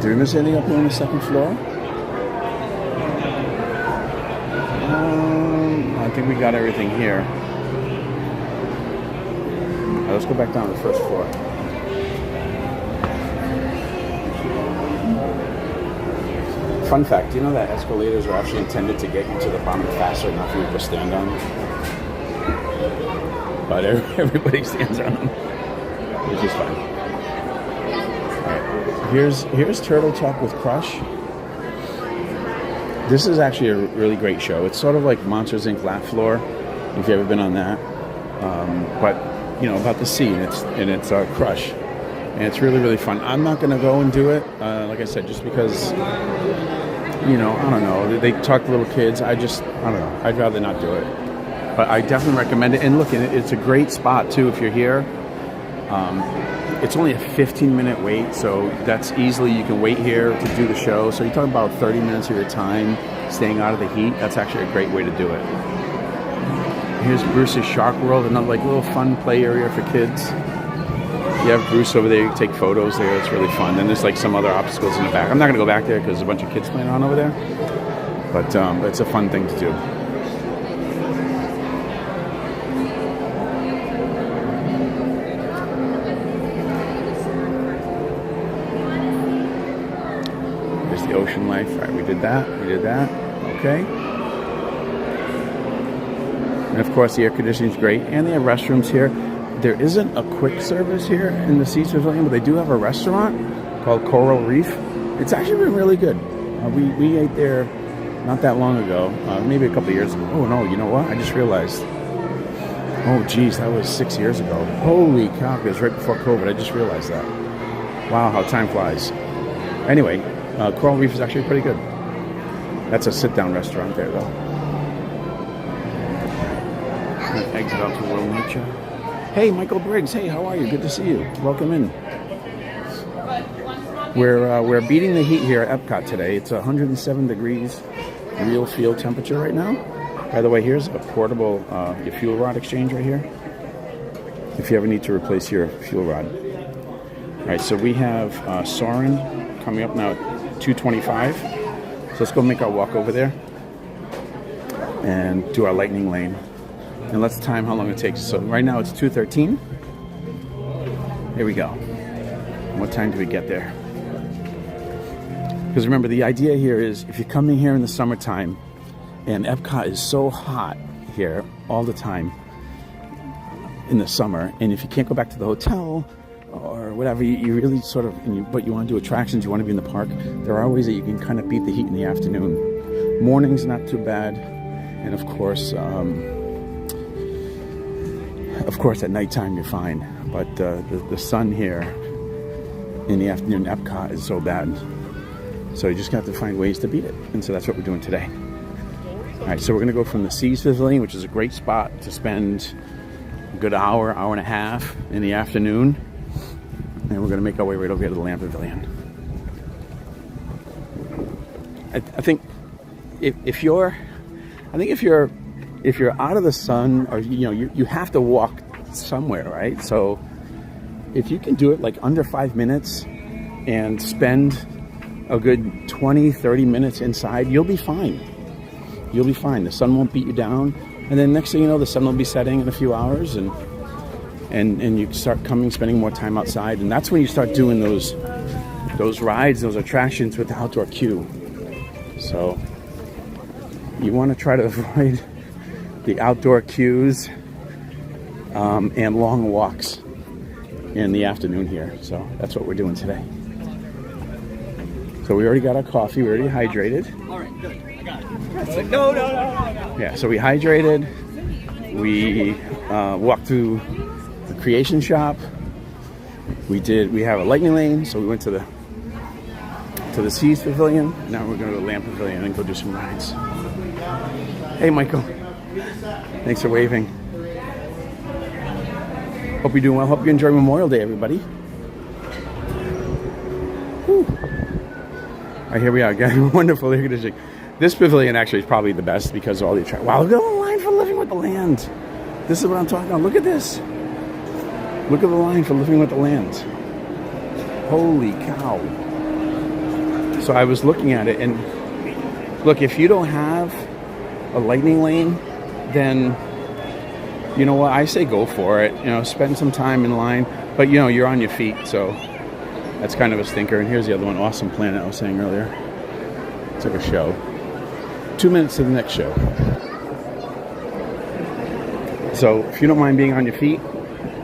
Did we miss anything up here on the second floor? I think we got everything here. Let's go back down to the first floor. Fun fact, do you know that escalators are actually intended to get you to the bottom faster, not for you to stand on? But everybody stands on them, which is fine. Here's Turtle Talk with Crush. This is actually a really great show. It's sort of like Monsters Inc. Laugh Floor, if you've ever been on that. But you know, about the sea, and it's Crush, and it's really, really fun. I'm not going to go and do it, like I said, just because, you know, I don't know. They talk to little kids. I don't know. I'd rather not do it. But I definitely recommend it. And look, it's a great spot too if you're here. It's only a 15-minute wait, so that's easily, you can wait here to do the show. So you're talking about 30 minutes of your time staying out of the heat. That's actually a great way to do it. Here's Bruce's Shark World, another like little fun play area for kids. You have Bruce over there, you can take photos there, it's really fun. Then there's like some other obstacles in the back. I'm not gonna go back there because there's a bunch of kids playing on over there. But it's a fun thing to do. There's the ocean life. All right, we did that. Okay. And of course the air conditioning is great, and they have restrooms here. There isn't a quick service here in the Sea Pavilion, but they do have a restaurant called Coral Reef. It's actually been really good. We ate there not that long ago, maybe a couple of years ago. Oh no, you know what? I just realized. Oh geez, that was 6 years ago. Holy cow, it was right before COVID. I just realized that. Wow, how time flies. Anyway, Coral Reef is actually pretty good. That's a sit-down restaurant there, though. Exit out to World Nature. Hey, Michael Briggs. Hey, how are you? Good to see you. Welcome in. We're beating the heat here at EPCOT today. It's 107 degrees real field temperature right now. By the way, here's a portable your fuel rod exchange right here. If you ever need to replace your fuel rod. All right, so we have Saurin coming up now at 2:25. So let's go make our walk over there and do our lightning lane. And let's time how long it takes. So right now it's 2:13. Here we go. What time do we get there? Because remember, the idea here is if you come in here in the summertime, and EPCOT is so hot here all the time in the summer, and if you can't go back to the hotel or whatever, you really sort of, but you want to do attractions, you want to be in the park, there are ways that you can kind of beat the heat in the afternoon. Morning's not too bad, and of course at nighttime you're fine. But the sun here in the afternoon in EPCOT is so bad. So you just got to find ways to beat it. And so that's what we're doing today. All right, so we're going to go from the Seas Pavilion, which is a great spot to spend a good hour and a half in the afternoon. And we're going to make our way right over here to the Land Pavilion. I think if you're out of the sun, or you have to walk somewhere, right? So if you can do it like under 5 minutes and spend a good 20-30 minutes inside, you'll be fine. You'll be fine. The sun won't beat you down, and then next thing you know, the sun will be setting in a few hours, and you start spending more time outside, and that's when you start doing those rides, those attractions with the outdoor queue. So you want to try to avoid the outdoor queues and long walks in the afternoon here. So that's what we're doing today. So we already got our coffee. We already hydrated. All right, good. I got it. No. Yeah, so we hydrated. We walked through the creation shop. We have a lightning lane, so we went to the Seas Pavilion. Now we're going to the Land Pavilion and go do some rides. Hey, Michael. Thanks for waving. Hope you're doing well. Hope you enjoy Memorial Day, everybody. Whew. All right, here we are again. Wonderful air conditioning. This pavilion actually is probably the best because of all the attractions. Wow, look at the line for Living with the Land. This is what I'm talking about. Look at this. Look at the line for Living with the Land. Holy cow. So I was looking at it, and look, if you don't have a lightning lane, then you know what? I say go for it. Spend some time in line, but you're on your feet, so that's kind of a stinker. And here's the other one, Awesome Planet, I was saying earlier. It's like a show. 2 minutes to the next show. So if you don't mind being on your feet,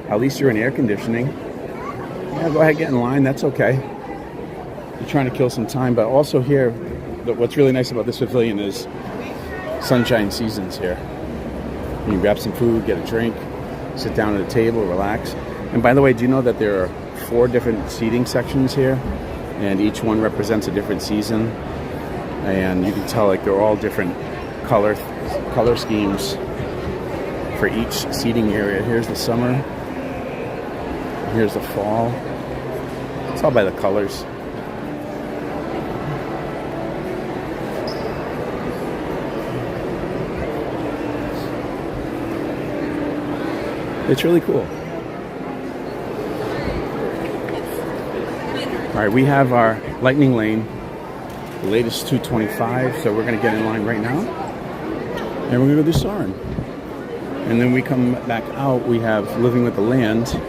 at least you're in air conditioning. Yeah, go ahead, get in line. That's okay. You're trying to kill some time, but also here, what's really nice about this pavilion is sunshine seasons here. You can grab some food, get a drink, sit down at a table, relax. And by the way, do you know that there are 4 different seating sections here, and each one represents a different season? And you can tell like they're all different color schemes for each seating area. Here's the summer. Here's the fall. It's all by the colors. It's really cool. All right, we have our lightning lane, the latest 225, so we're going to get in line right now, and we're going to do Saurin. And then we come back out, we have Living with the Land,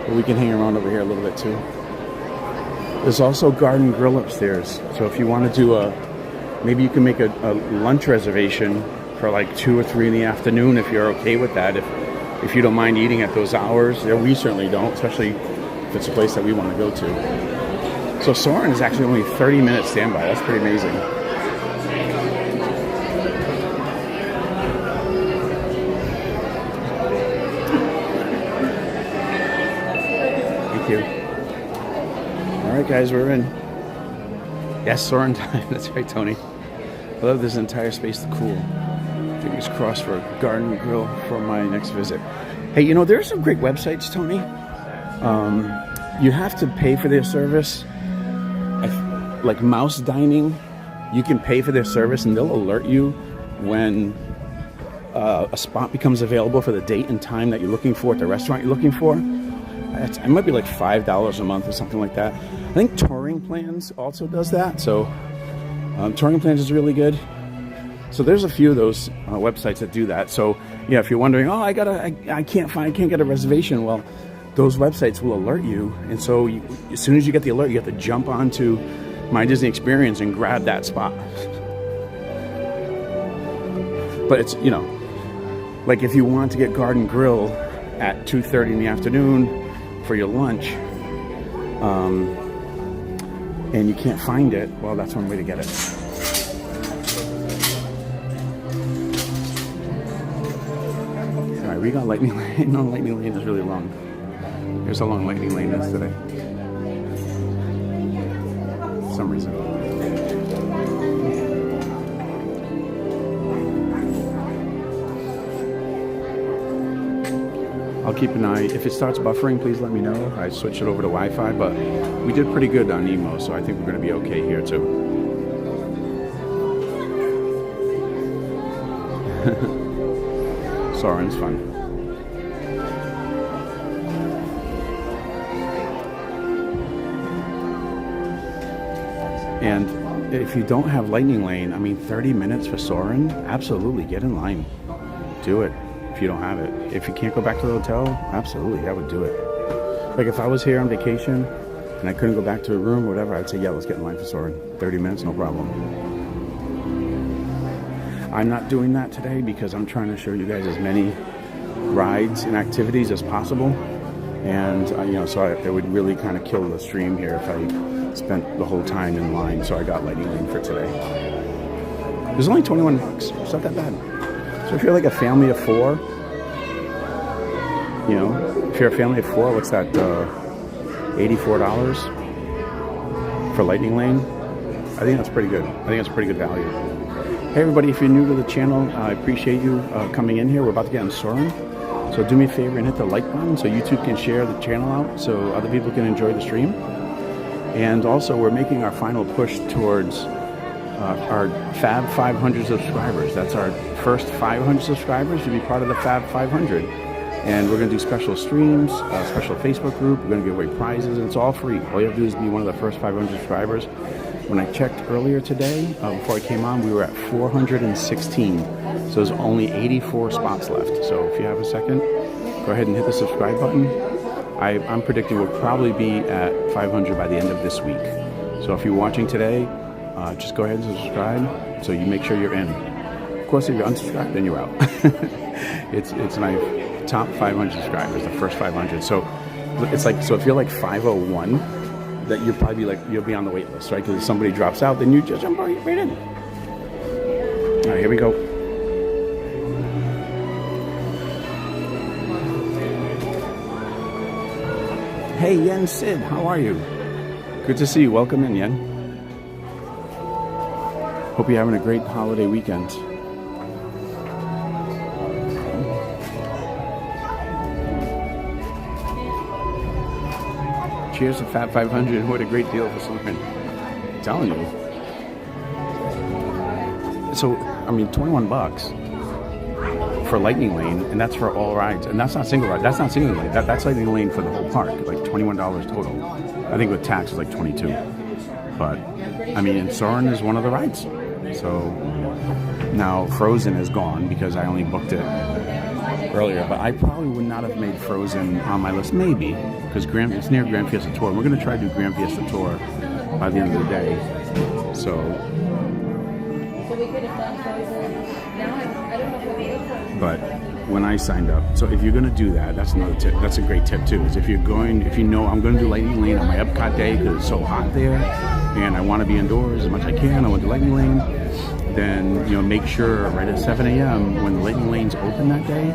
but we can hang around over here a little bit too. There's also Garden Grill upstairs, so if you want to do maybe you can make a lunch reservation for like 2 or 3 in the afternoon if you're okay with that. If you don't mind eating at those hours, we certainly don't, especially if it's a place that we want to go to. So Saurin is actually only 30 minutes standby. That's pretty amazing. Thank you. All right, guys, we're in. Yes, Saurin time. That's right, Tony. love this entire space to cool. Fingers crossed for a garden grill for my next visit. Hey, you know, there are some great websites, Tony. You have to pay for their service. Like Mouse Dining, you can pay for their service and they'll alert you when a spot becomes available for the date and time that you're looking for at the restaurant you're looking for. It might be like $5 a month or something like that. I think Touring Plans also does that. So Touring Plans is really good. So there's a few of those websites that do that. So yeah, if you're wondering, oh, I can't get a reservation. Well, those websites will alert you, and so as soon as you get the alert, you have to jump onto My Disney Experience and grab that spot. But it's, you know, like if you want to get Garden Grill at 2:30 in the afternoon for your lunch, and you can't find it, well, that's one way to get it. All right, we got Lightning Lane. No, Lightning Lane is really long. Here's how long Lightning Lane is today. For some reason. I'll keep an eye. If it starts buffering, please let me know. I switched it over to Wi-Fi, but we did pretty good on Nemo, so I think we're going to be okay here too. Saurin's fun. And if you don't have Lightning Lane, I mean, 30 minutes for Saurin, absolutely, get in line. Do it if you don't have it. If you can't go back to the hotel, absolutely, I would do it. Like if I was here on vacation and I couldn't go back to a room or whatever, I'd say, yeah, let's get in line for Saurin. 30 minutes, no problem. I'm not doing that today because I'm trying to show you guys as many rides and activities as possible. And, you know, so it would really kind of kill the stream here if I spent the whole time in line. So I got Lightning Lane for today. It was only 21 bucks. It's not that bad. So if you're like a family of 4, you know, if you're a family of 4, what's that, $84 for Lightning Lane? I think that's pretty good. I think that's pretty good value. Hey everybody, if you're new to the channel, I appreciate you coming in here. We're about to get on Saurin. So do me a favor and hit the like button so YouTube can share the channel out so other people can enjoy the stream. And also, we're making our final push towards our Fab 500 subscribers. That's our first 500 subscribers to be part of the Fab 500. And we're going to do special streams, a special Facebook group. We're going to give away prizes, and it's all free. All you have to do is be one of the first 500 subscribers. When I checked earlier today, before I came on, we were at 416. So there's only 84 spots left. So if you have a second, go ahead and hit the subscribe button. I'm predicting we'll probably be at 500 by the end of this week. So if you're watching today, just go ahead and subscribe so you make sure you're in. Of course, if you're unsubscribed, then you're out. It's my top 500 subscribers, the first 500. So it's like, so if you're like 501, that you'll probably be like, you'll be on the wait list, right? Because if somebody drops out, then you just jump right in. All right, here we go. Hey, Yen Sid, how are you? Good to see you. Welcome in, Yen. Hope you're having a great holiday weekend. Cheers to Fat 500. What a great deal for Saurin. I'm telling you. So, I mean, 21 bucks for Lightning Lane, and that's for all rides. And that's not single ride. That's not single lane. That's Lightning Lane for the whole park. Like $21 total. I think with tax is like 22. But, I mean, and Saurin is one of the rides. So, now Frozen is gone because I only booked it earlier, but I probably would not have made Frozen on my list, maybe, because it's near Grand Fiesta Tour. We're going to try to do Grand Fiesta Tour by the end of the day. So we could have done Frozen. Now I don't know if we'll be. But when I signed up, so if you're going to do that, that's another tip. That's a great tip too. Is if you know I'm going to do Lightning Lane on my EPCOT day because it's so hot there, and I want to be indoors as much as I can. I want to do Lightning Lane. Then, you know, make sure right at 7 a.m. when the Lightning Lane's open that day,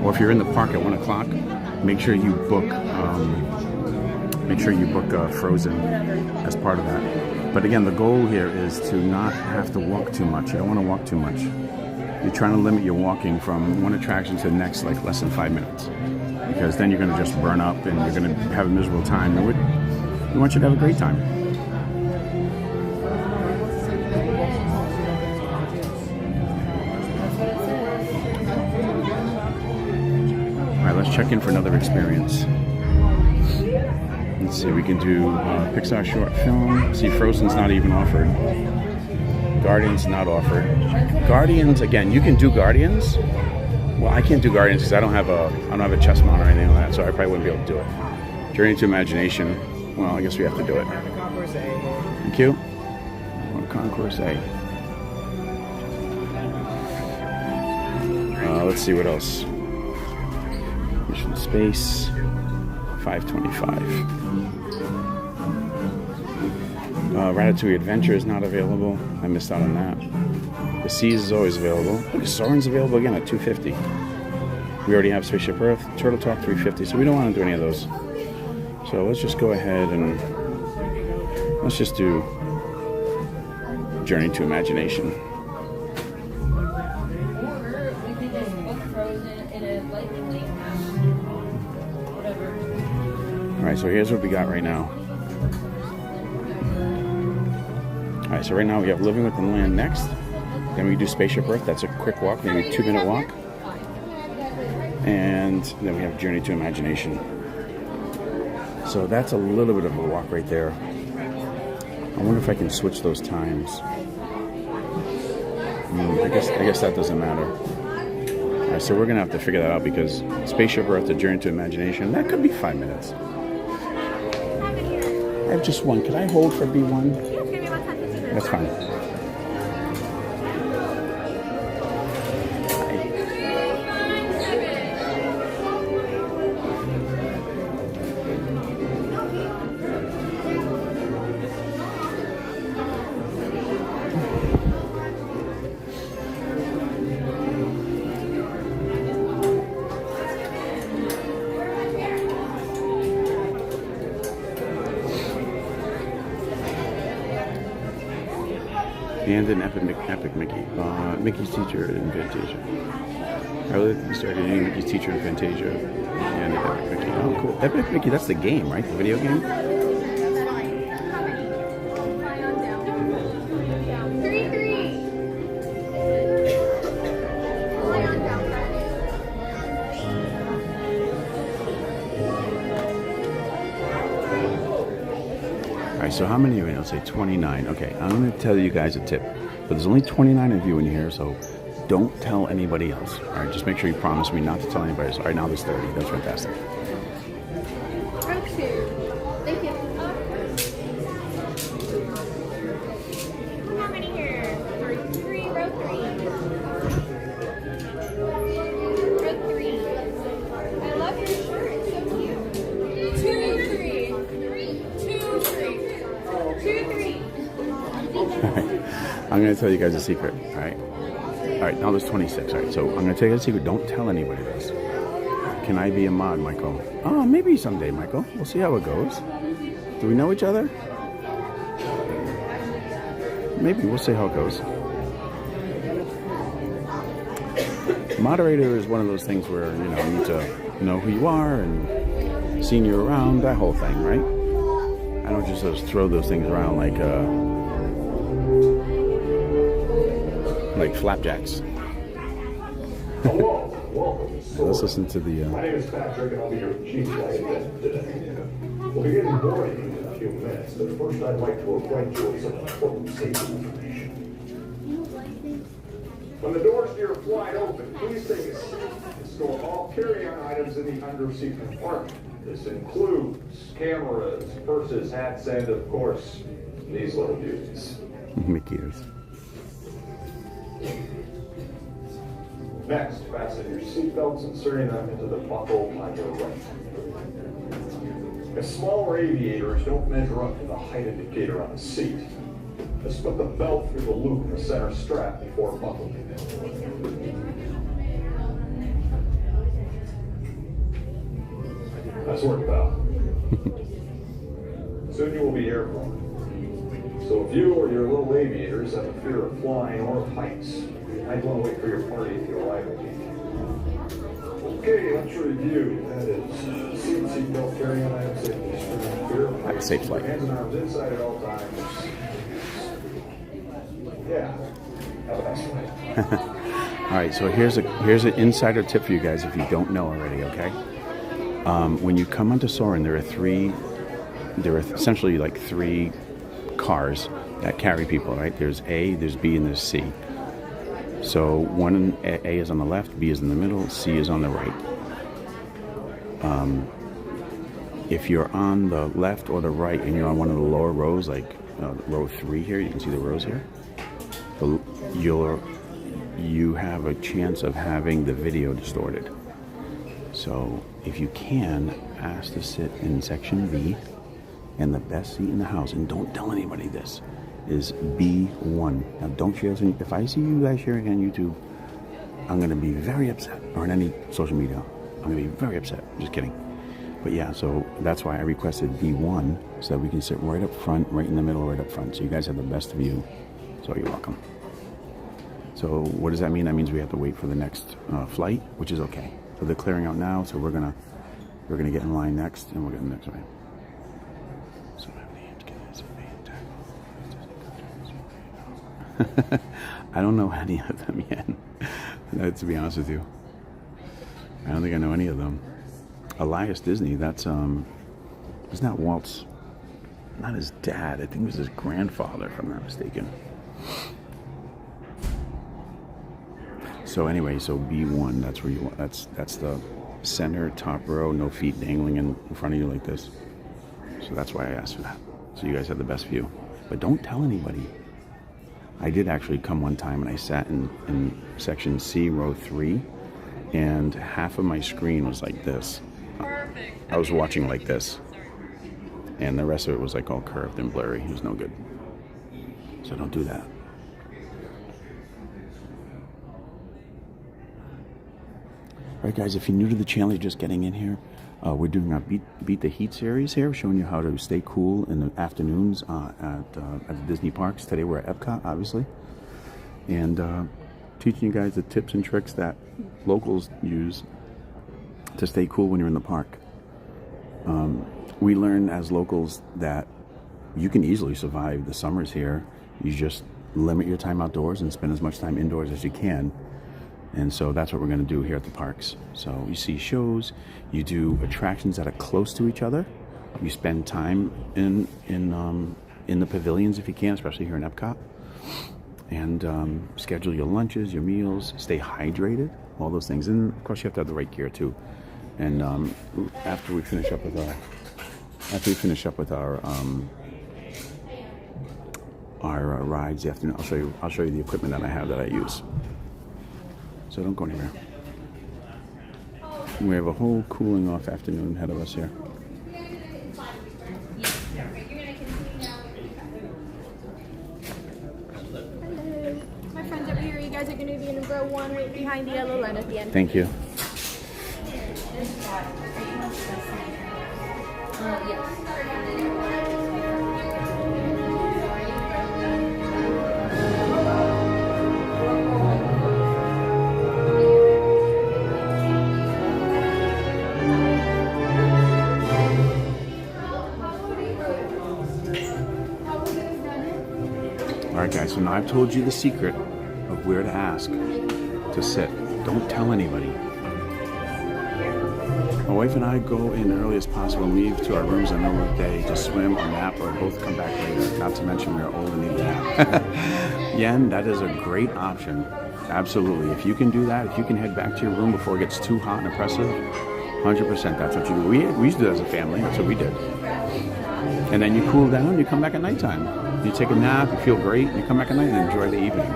or if you're in the park at 1 o'clock, make sure you book Frozen as part of that. But again, the goal here is to not have to walk too much. You don't want to walk too much. You're trying to limit your walking from one attraction to the next, like less than 5 minutes. Because then you're going to just burn up and you're going to have a miserable time. And we want you to have a great time. All right, let's check in for another experience. Let's see, we can do Pixar short film. See, Frozen's not even offered. Guardians not offered. Guardians, again, you can do Guardians. Well, I can't do Guardians because I don't have a chest mount or anything like that, so I probably wouldn't be able to do it. Journey to Imagination. Well, I guess we have to do it. Thank you. Concourse A. Let's see what else. Mission Space. 525. Ratatouille Adventure is not available. I missed out on that. The Seas is always available. Look, Saurin's available again at 250. We already have Spaceship Earth, Turtle Talk 350, so we don't want to do any of those. So let's just go ahead and let's just do Journey to Imagination. Alright, so here's what we got right now. Alright, so right now we have Living with the Land next. Then we do Spaceship Earth. That's a quick walk, maybe a 2-minute walk. And then we have Journey to Imagination. So that's a little bit of a walk right there. I wonder if I can switch those times. I guess that doesn't matter. Alright, so we're gonna have to figure that out because Spaceship Earth to Journey to Imagination, that could be 5 minutes. I have just one. Can I hold for B1? That's fine. And an epic Mickey. Mickey's Teacher in Fantasia. I really think we started doing Mickey's Teacher in Fantasia and an Epic Mickey. Oh, cool. Epic Mickey, that's the game, right? The video game? So how many of you? I'll say 29. Okay, I'm going to tell you guys a tip. But there's only 29 of you in here, so don't tell anybody else. All right, just make sure you promise me not to tell anybody else. All right, now there's 30. That's fantastic. Thank you. How many here? Three, row 3. Row 3. I love your shirt. It's so cute. 2, 3. I'm going to tell you guys a secret, all right? All right, now there's 26, all right? So I'm going to tell you a secret. Don't tell anybody this. Can I be a mod, Michael? Oh, maybe someday, Michael. We'll see how it goes. Do we know each other? Maybe. We'll see how it goes. Moderator is one of those things where, you need to know who you are and seeing you around, that whole thing, right? I don't just throw those things around like flapjacks. Let's listen to the. My name is Patrick, and I'll be your chief flight attendant today. We'll be getting boarding in a few minutes, but first I'd like to acquaint you with some important safety information. When the doors to your flight open, please take a seat and store all carry-on items in the under-seat compartment. This includes cameras, purses, hats, and of course, these little beauties. Mickey ears. Next, fasten your seatbelts, inserting them into the buckle on your right. As smaller aviators don't measure up to the height indicator on the seat. Just put the belt through the loop in the center strap before buckling it. Nice work, pal. Soon you will be airborne. So if you or your little aviators have a fear of flying or heights, you might want to wait for your party to arrive at the Okay, let's review. That is seat belt carrying on item safety. Fear of heights. Safe flight. Hands and arms inside at all times. Yeah. Have a nice flight. All right, so here's an insider tip for you guys if you don't know already. Okay, when you come onto Saurin, there are essentially like 3 cars that carry people. Right? There's A, there's B, and there's C. So A is on the left, B is in the middle, C is on the right. If you're on the left or the right and you're on one of the lower rows, like row 3 here, you can see the rows here. You have a chance of having the video distorted. So if you can, ask to sit in section B, and the best seat in the house, and don't tell anybody this, is B1. Now don't share this. If I see you guys sharing on YouTube, I'm going to be very upset, or on any social media. I'm going to be very upset. Just kidding. But yeah, so that's why I requested B1, so that we can sit right up front, right in the middle, right up front. So you guys have the best view. So you're welcome. So what does that mean? That means we have to wait for the next flight, which is okay. So they're clearing out now, so we're gonna get in line next, and we'll get in the next way. So I don't know any of them yet. To be honest with you, I don't think I know any of them. Elias Disney, that's it's not Walt's, not his dad. I think it was his grandfather, if I'm not mistaken. So anyway, so B1, that's where you want. That's the center top row, no feet dangling in front of you like this. So that's why I asked for that. So you guys have the best view. But don't tell anybody. I did actually come one time and I sat in section C, row 3, and half of my screen was like this. I was watching like this, and the rest of it was like all curved and blurry. It was no good. So don't do that. Alright guys, if you're new to the channel, you're just getting in here, we're doing our Beat the Heat series here, showing you how to stay cool in the afternoons at the Disney parks. Today we're at EPCOT, obviously, and teaching you guys the tips and tricks that locals use to stay cool when you're in the park. We learn as locals that you can easily survive the summers here. You just limit your time outdoors and spend as much time indoors as you can. And so that's what we're going to do here at the parks. So you see shows, you do attractions that are close to each other. You spend time in the pavilions if you can, especially here in EPCOT. And schedule your lunches, your meals, stay hydrated, all those things. And of course you have to have the right gear too. And after we finish up with our rides the afternoon, I'll show you the equipment that I have that I use. So don't go anywhere. We have a whole cooling off afternoon ahead of us here. Hello. My friends over here, you guys are going to be in row 1 right behind the yellow line at the end. Thank you. Alright guys, so now I've told you the secret of where to ask to sit. Don't tell anybody. My wife and I go in early as possible and leave to our rooms in the middle of the day to swim or nap or both come back later. Not to mention we're old and need a nap. Yen, that is a great option. Absolutely. If you can do that, if you can head back to your room before it gets too hot and oppressive, 100% that's what you do. We used to do that as a family. That's what we did. And then you cool down, you come back at nighttime. You take a nap, you feel great, you come back at night and enjoy the evening.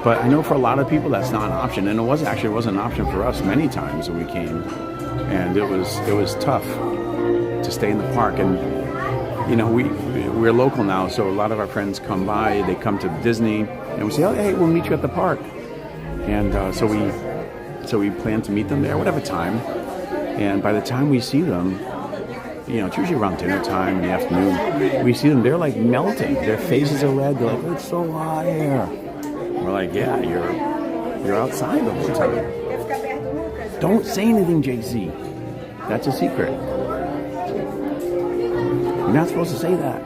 But I know for a lot of people that's not an option, and it wasn't an option for us many times when we came, and it was tough to stay in the park. And you know, we're local now, so a lot of our friends come by, they come to Disney, and we say, oh hey, we'll meet you at the park. And so we plan to meet them there, whatever time. And by the time we see them, you know, it's usually around dinner time in the afternoon. We see them, they're like melting. Their faces are red. They're like, it's so hot here. We're like, yeah, you're outside the whole time. Don't say anything, JC. That's a secret. You're not supposed to say that.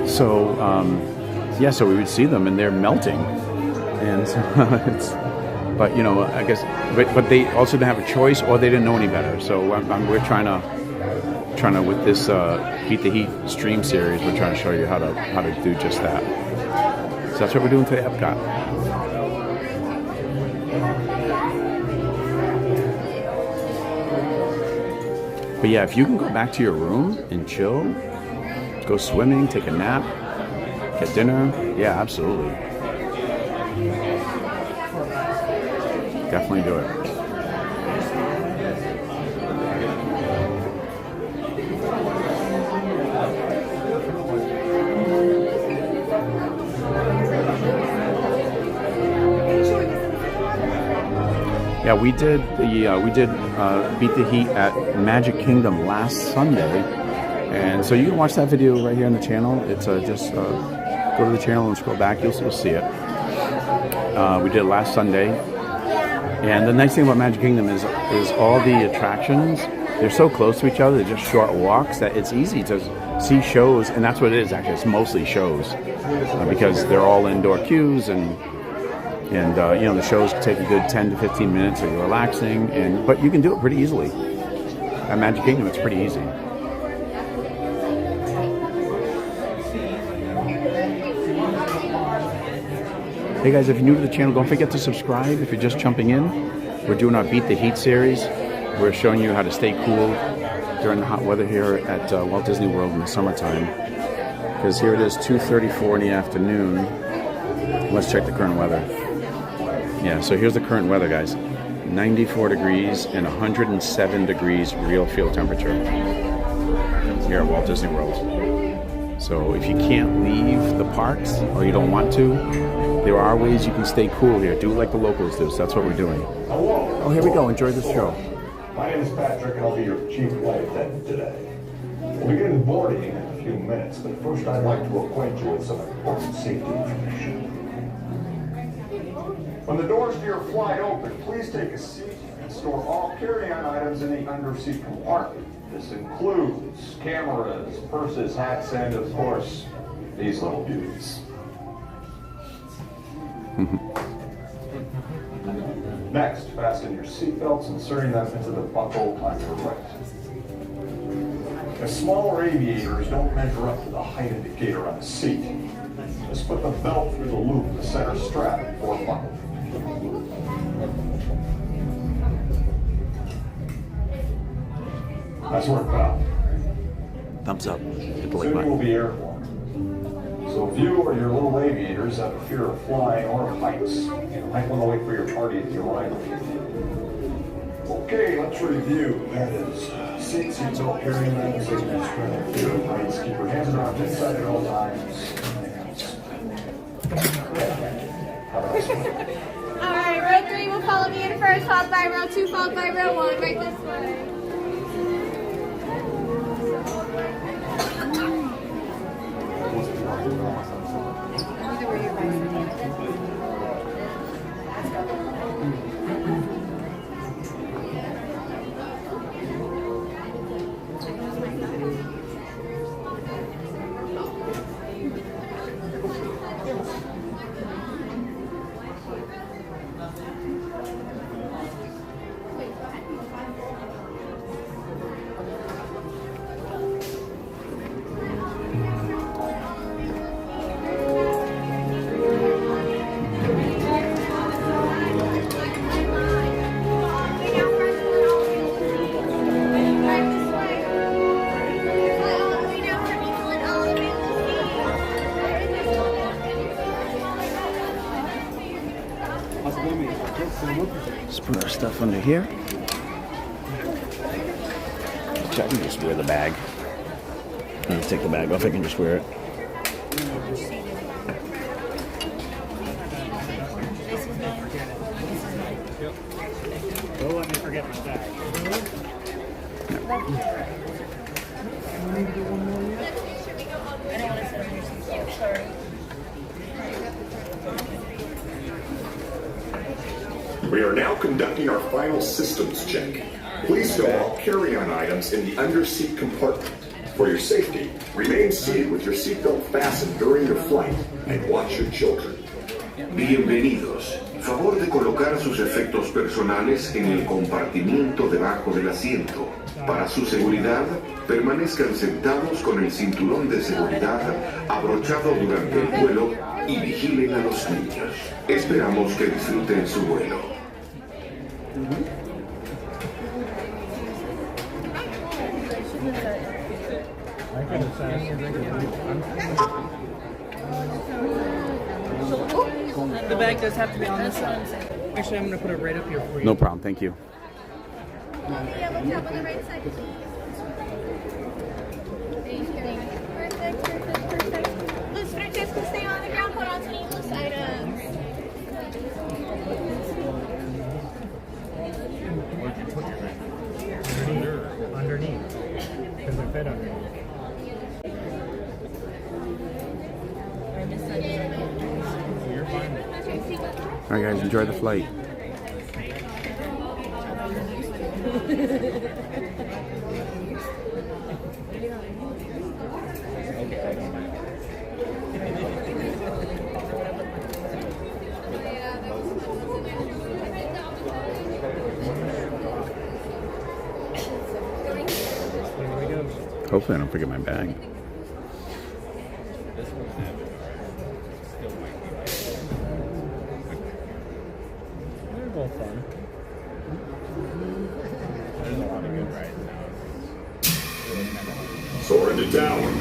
So, yeah, so we would see them and they're melting. And so but you know, I guess, but they also didn't have a choice, or they didn't know any better. So we're trying to with this Beat the Heat stream series, we're trying to show you how to do just that. So that's what we're doing today at EPCOT. But yeah, if you can go back to your room and chill, go swimming, take a nap, get dinner, yeah, absolutely. Definitely do it. Yeah, we did Beat the Heat at Magic Kingdom last Sunday, and so you can watch that video right here on the channel. It's just go to the channel and scroll back. You'll see it. We did it last Sunday, and the nice thing about Magic Kingdom is all the attractions, they're so close to each other. They're just short walks that it's easy to see shows, and that's what it is. Actually, it's mostly shows because they're all indoor queues and you know, the shows take a good 10 to 15 minutes of relaxing, but you can do it pretty easily. At Magic Kingdom, it's pretty easy. Hey guys, if you're new to the channel, don't forget to subscribe. If you're just jumping in, we're doing our Beat the Heat series. We're showing you how to stay cool during the hot weather here at Walt Disney World in the summertime. Because here it is, 2:34 in the afternoon. Let's check the current weather. Yeah, so here's the current weather, guys. 94 degrees and 107 degrees real field temperature here at Walt Disney World. So if you can't leave the parks or you don't want to, there are ways you can stay cool here. Do it like the locals do, so that's what we're doing. Oh, here we go. Enjoy this show. My name is Patrick, and I'll be your chief flight attendant today. We'll begin boarding in a few minutes, but first I'd like to acquaint you with some important safety information. When the doors to your flight open, please take a seat and store all carry-on items in the under-seat compartment. This includes cameras, purses, hats, and, of course, these little beauties. Next, fasten your seatbelts, inserting them into the buckle on your right. As smaller aviators don't measure up to the height indicator on the seat, just put the belt through the loop of the center strap before buckle. Nice work, pal. Thumbs up. Hit the like Soon you will button. be airborne. So if you or your little aviators have a fear of flying or of heights, you might want to wait for your party at the arrival. Okay, let's review. That is seatbelt, carrying on, safety strap, fear of heights. Keep your hands around inside at all times. Alright, row 3 will follow me in first, followed by row 2, followed by row 1, right this way. Let's put our stuff under here. I can just wear the bag. Let's take the bag off. I can just wear it. Don't let me forget my bag. We are now conducting our final systems check. Please stow all carry-on items in the under-seat compartment. For your safety, remain seated with your seatbelt fastened during your flight and watch your children. Bienvenidos. Favor de colocar sus efectos personales en el compartimiento debajo del asiento. Para su seguridad, permanezcan sentados con el cinturón de seguridad abrochado durante el vuelo y vigilen a los niños. Esperamos que disfruten su vuelo. The bag does have to be on this side. Actually, I'm going to put it right up here for you. No problem, thank you. Yeah, look up on the right side. Perfect. Loose furniture can stay on the ground. Hold on to any loose items. Where'd you put your thing? Underneath. Because it fit underneath. You're fine. All right, guys, enjoy the flight. Hopefully I don't forget my bag. They're both fun. There's a lot of good rides now. Soarin to tower.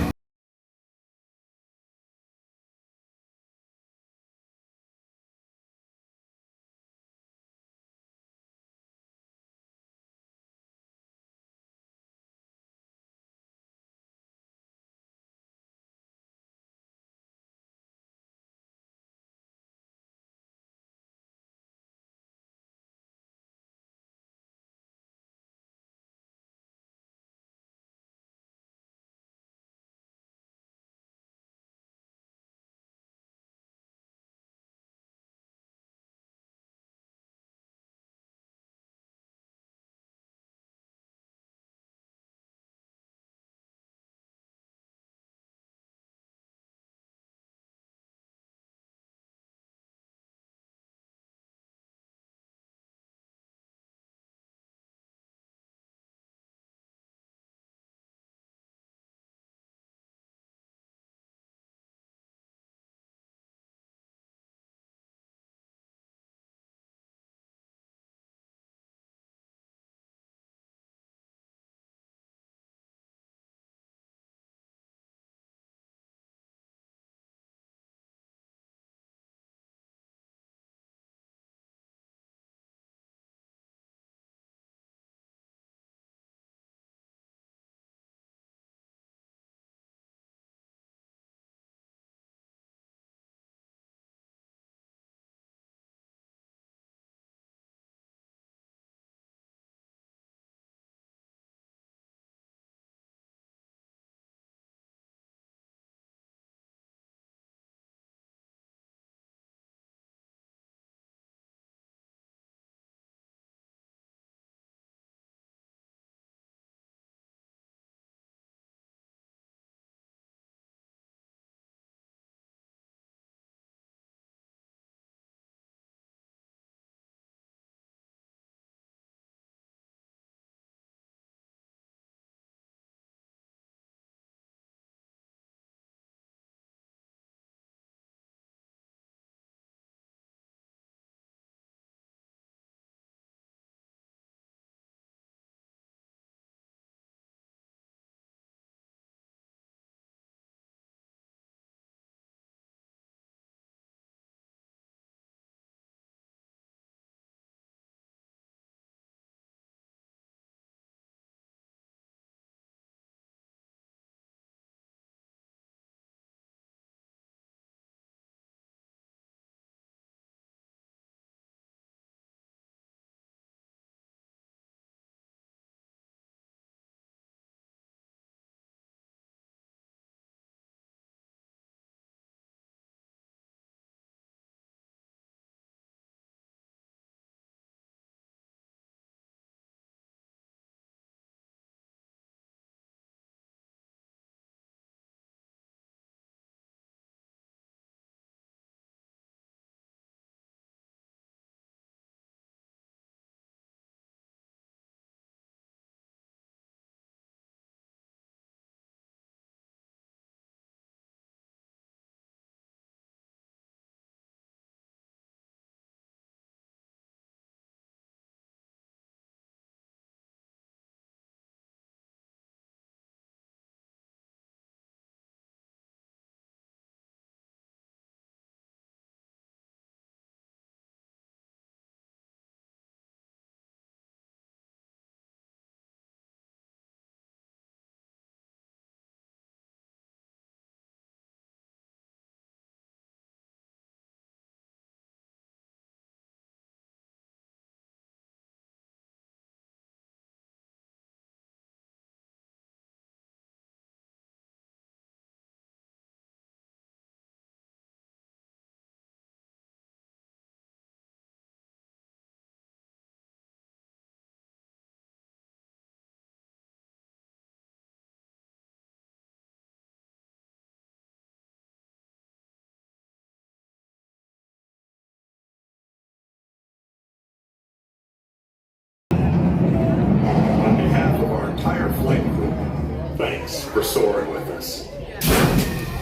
Thanks for soaring with us.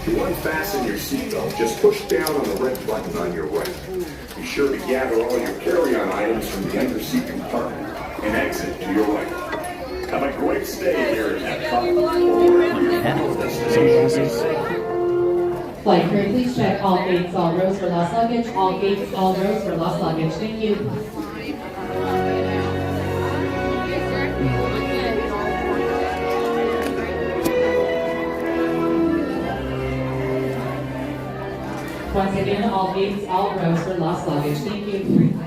To unfasten your seatbelt, just push down on the red button on your right. Be sure to gather all your carry-on items from the underseat compartment and exit to your right. Have a great stay here at EPCOT or wherever your final destination is. Flight crew, please check all gates, all rows for lost luggage. All gates, all rows for lost luggage. Thank you. Once again, all gates, all rows for lost luggage. Thank you.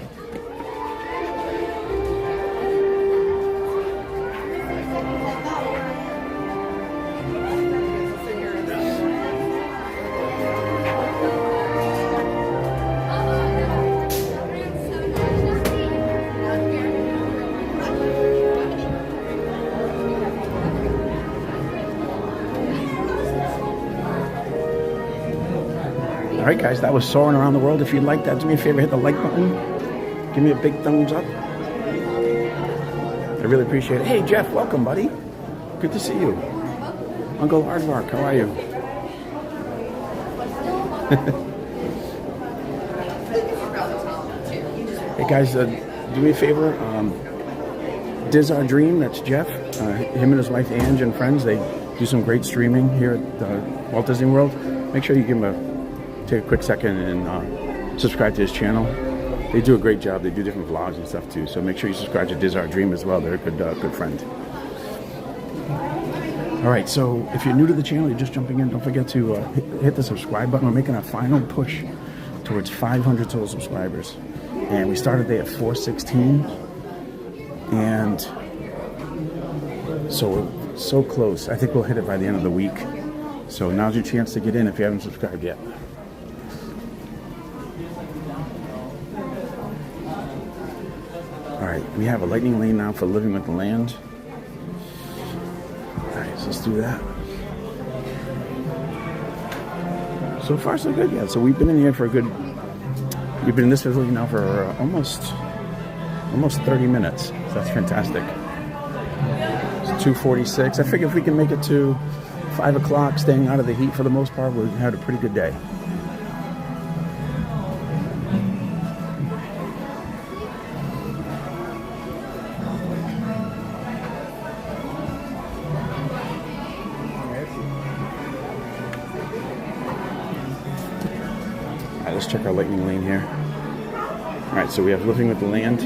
All right, guys, that was Soarin' Around the World. If you liked that, do me a favor, hit the like button. Give me a big thumbs up. I really appreciate it. Hey, Jeff, welcome, buddy. Good to see you. Uncle Aardvark, how are you? Hey, guys, do me a favor. Diz Our Dream, that's Jeff. Him and his wife, Ange, and friends, they do some great streaming here at Walt Disney World. Make sure you give him take a quick second and subscribe to his channel. They do a great job. They do different vlogs and stuff too. So make sure you subscribe to Diz Our Dream as well. They're a good friend. All right, so if you're new to the channel, you're just jumping in, don't forget to hit the subscribe button. We're making our final push towards 500 total subscribers. And we started there at 416. And so we're so close. I think we'll hit it by the end of the week. So now's your chance to get in if you haven't subscribed yet. All right, we have a lightning lane now for Living with the Land. All right, so let's do that. So far, so good. Yeah, so we've been in here for we've been in this pavilion now for almost 30 minutes. So that's fantastic. It's 2:46. I figure if we can make it to 5 o'clock, staying out of the heat for the most part, we've had a pretty good day. Let's check our lightning lane here. All right, so we have Living with the Land.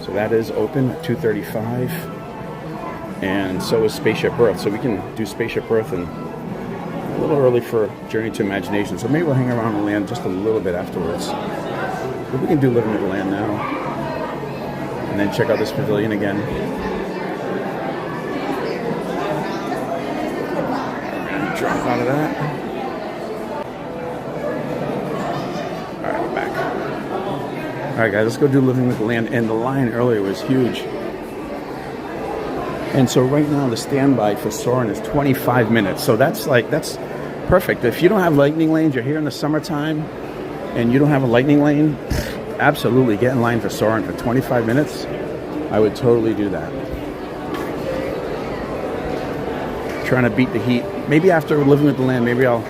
So that is open at 2:35. And so is Spaceship Earth. So we can do Spaceship Earth and a little early for Journey to Imagination. So maybe we'll hang around the land just a little bit afterwards. But we can do Living with the Land now. And then check out this pavilion again. We're gonna drop out of that. All right, guys, let's go do Living with the Land. And the line earlier was huge. And so right now the standby for Saurin is 25 minutes. So that's perfect. If you don't have lightning lanes, you're here in the summertime, and you don't have a lightning lane, absolutely get in line for Saurin for 25 minutes. I would totally do that. Trying to beat the heat. Maybe after Living with the Land, maybe I'll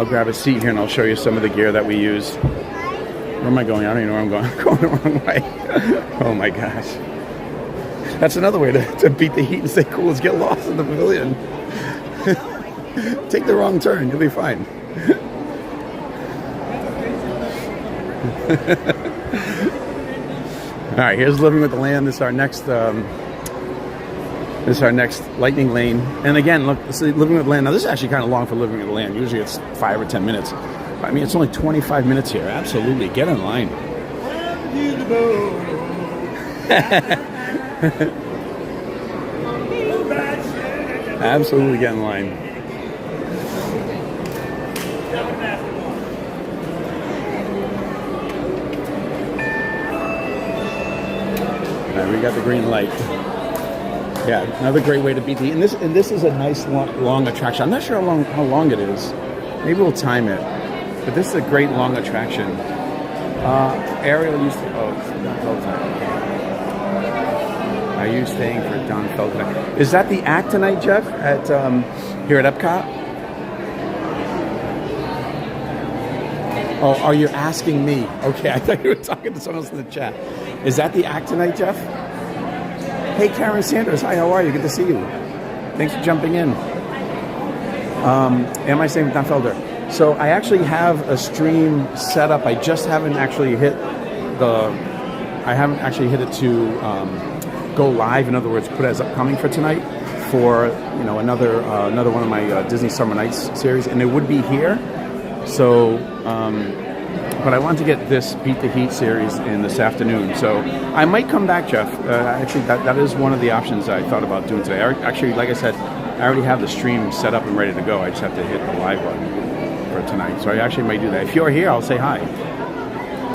grab a seat here and I'll show you some of the gear that we use. Where am I going? I don't even know where I'm going. I'm going the wrong way. Oh my gosh. That's another way to beat the heat and stay cool is get lost in the pavilion. Take the wrong turn. You'll be fine. All right, here's Living with the Land. This is our next lightning lane. And again, look, this is Living with the Land. Now, this is actually kind of long for Living with the Land. Usually it's 5 or 10 minutes. I mean, it's only 25 minutes here. Absolutely. Get in line. Absolutely get in line. All right, we got the green light. Yeah, another great way to beat the heat. And this is a nice long attraction. I'm not sure how long it is. Maybe we'll time it. But this is a great long attraction. Ariel used to. Oh, Are you staying for Don Feld tonight? Is that the act tonight, Jeff? At here at EPCOT? Oh, are you asking me? Okay, I thought you were talking to someone else in the chat. Is that the act tonight, Jeff? Hey, Karen Sanders. Hi, how are you? Good to see you. Thanks for jumping in. Am I staying with Don Felder? So I actually have a stream set up. I just haven't actually hit it to go live. In other words, put as upcoming for tonight for another one of my Disney Summer Nights series, and it would be here. So, but I want to get this Beat the Heat series in this afternoon. So I might come back, Jeff. Actually, that is one of the options I thought about doing today. Actually, like I said, I already have the stream set up and ready to go. I just have to hit the live button for tonight. So I actually might do that. If you're here, I'll say hi.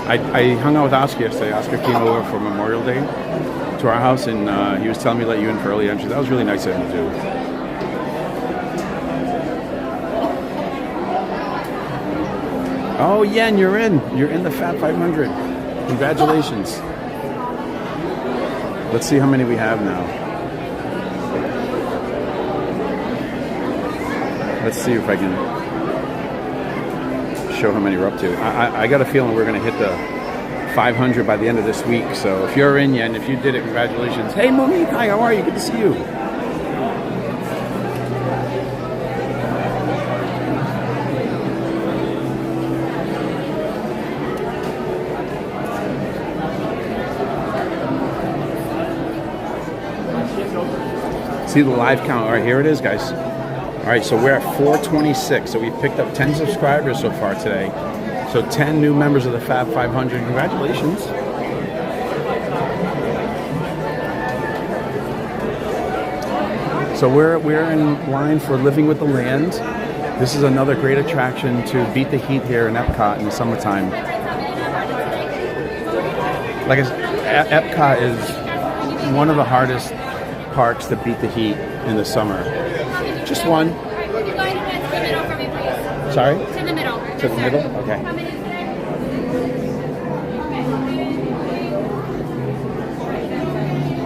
I hung out with Oscar yesterday. Oscar came over for Memorial Day to our house, and he was telling me to let you in for early entry. That was really nice of him to do. Oh, Yen, you're in. You're in the Fab 500. Congratulations. Let's see how many we have now. Let's see if I can show how many we're up to. I got a feeling we're going to hit the 500 by the end of this week. So if you're in, Yen, if you did it, congratulations. Hey, Monique. Hi, how are you? Good to see you. See the live count. All right, here it is, guys. All right, so we're at 426. So we've picked up 10 subscribers so far today. So 10 new members of the Fab 500. Congratulations. So we're in line for Living with the Land. This is another great attraction to beat the heat here in EPCOT in the summertime. Like I said, EPCOT is one of the hardest parks to beat the heat in the summer. Just one. Sorry? To the middle. To the middle? Okay.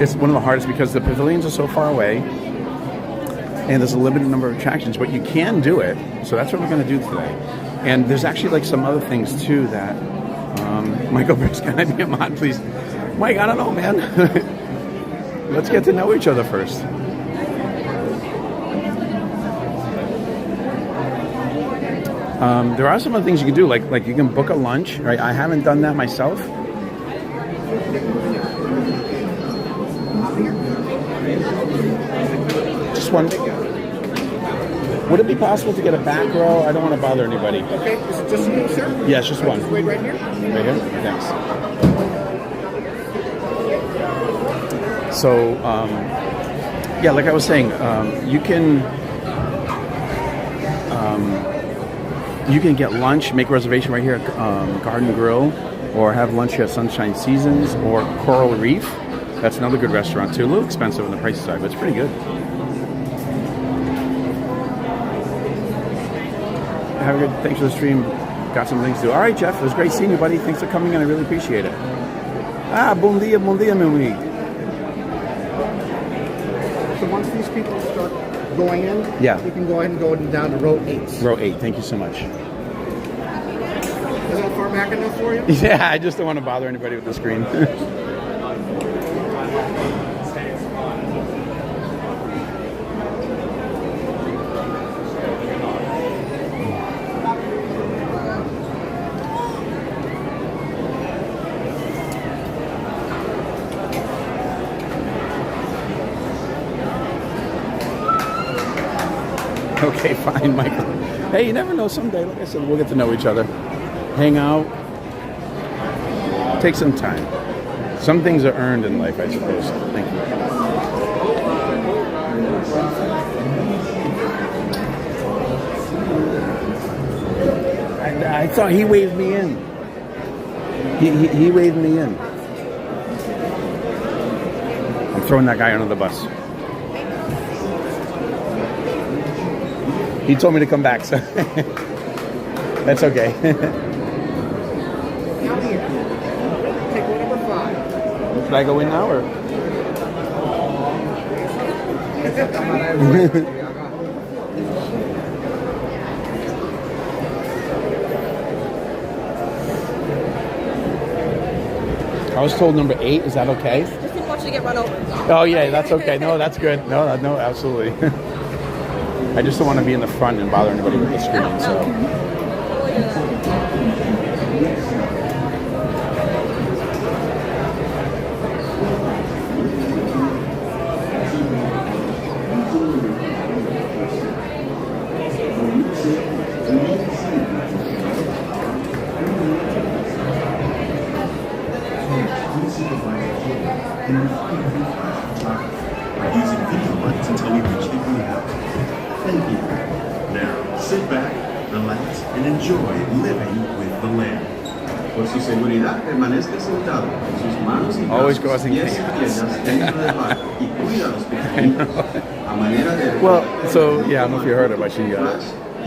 It's one of the hardest because the pavilions are so far away and there's a limited number of attractions, but you can do it. So that's what we're going to do today. And there's actually like some other things too that Michael Brooks, can I be a mod, please? Mike, I don't know, man. Let's get to know each other first. There are some other things you can do, like you can book a lunch. Right? I haven't done that myself. Just one. Would it be possible to get a back row? I don't want to bother anybody. Okay, is it just you, sir? Yes, just one. Just wait right here. Right here? Thanks. So, yeah, like I was saying, you can get lunch, make a reservation right here at Garden Grill, or have lunch here at Sunshine Seasons or Coral Reef. That's another good restaurant too. A little expensive on the price side, but it's pretty good. Have a good, thanks for the stream. Got some things to do. All right, Jeff, it was great seeing you, buddy. Thanks for coming in. I really appreciate it. Bon dia, meu amigo. So once these people start going in, yeah, you can go ahead and go down to row 8. Row 8, thank you so much. Is that far back enough for you? Yeah, I just don't want to bother anybody with the screen. Okay, fine, Michael. Hey, you never know, someday, like I said, we'll get to know each other. Hang out. Take some time. Some things are earned in life, I suppose. Thank you. I thought he waved me in. He waved me in. I'm throwing that guy under the bus. He told me to come back, so that's okay. Now here. Take row number 5. Should I go in now, or? I was told number 8. Is that okay? Just didn't want you to get run over. Oh yeah, that's okay. No, that's good. No, absolutely. I just don't want to be in the front and bother anybody with the screen. So. Using video lights until we reach the greenhouse. Thank you. Now, sit back, relax, and enjoy living with the land. Por su seguridad, permanezca sentado con sus manos y Always brazos, causing pies y piernas dentro del barco y cuida a los pequeños. A manera de... Well, so yeah, I don't know if you heard it, but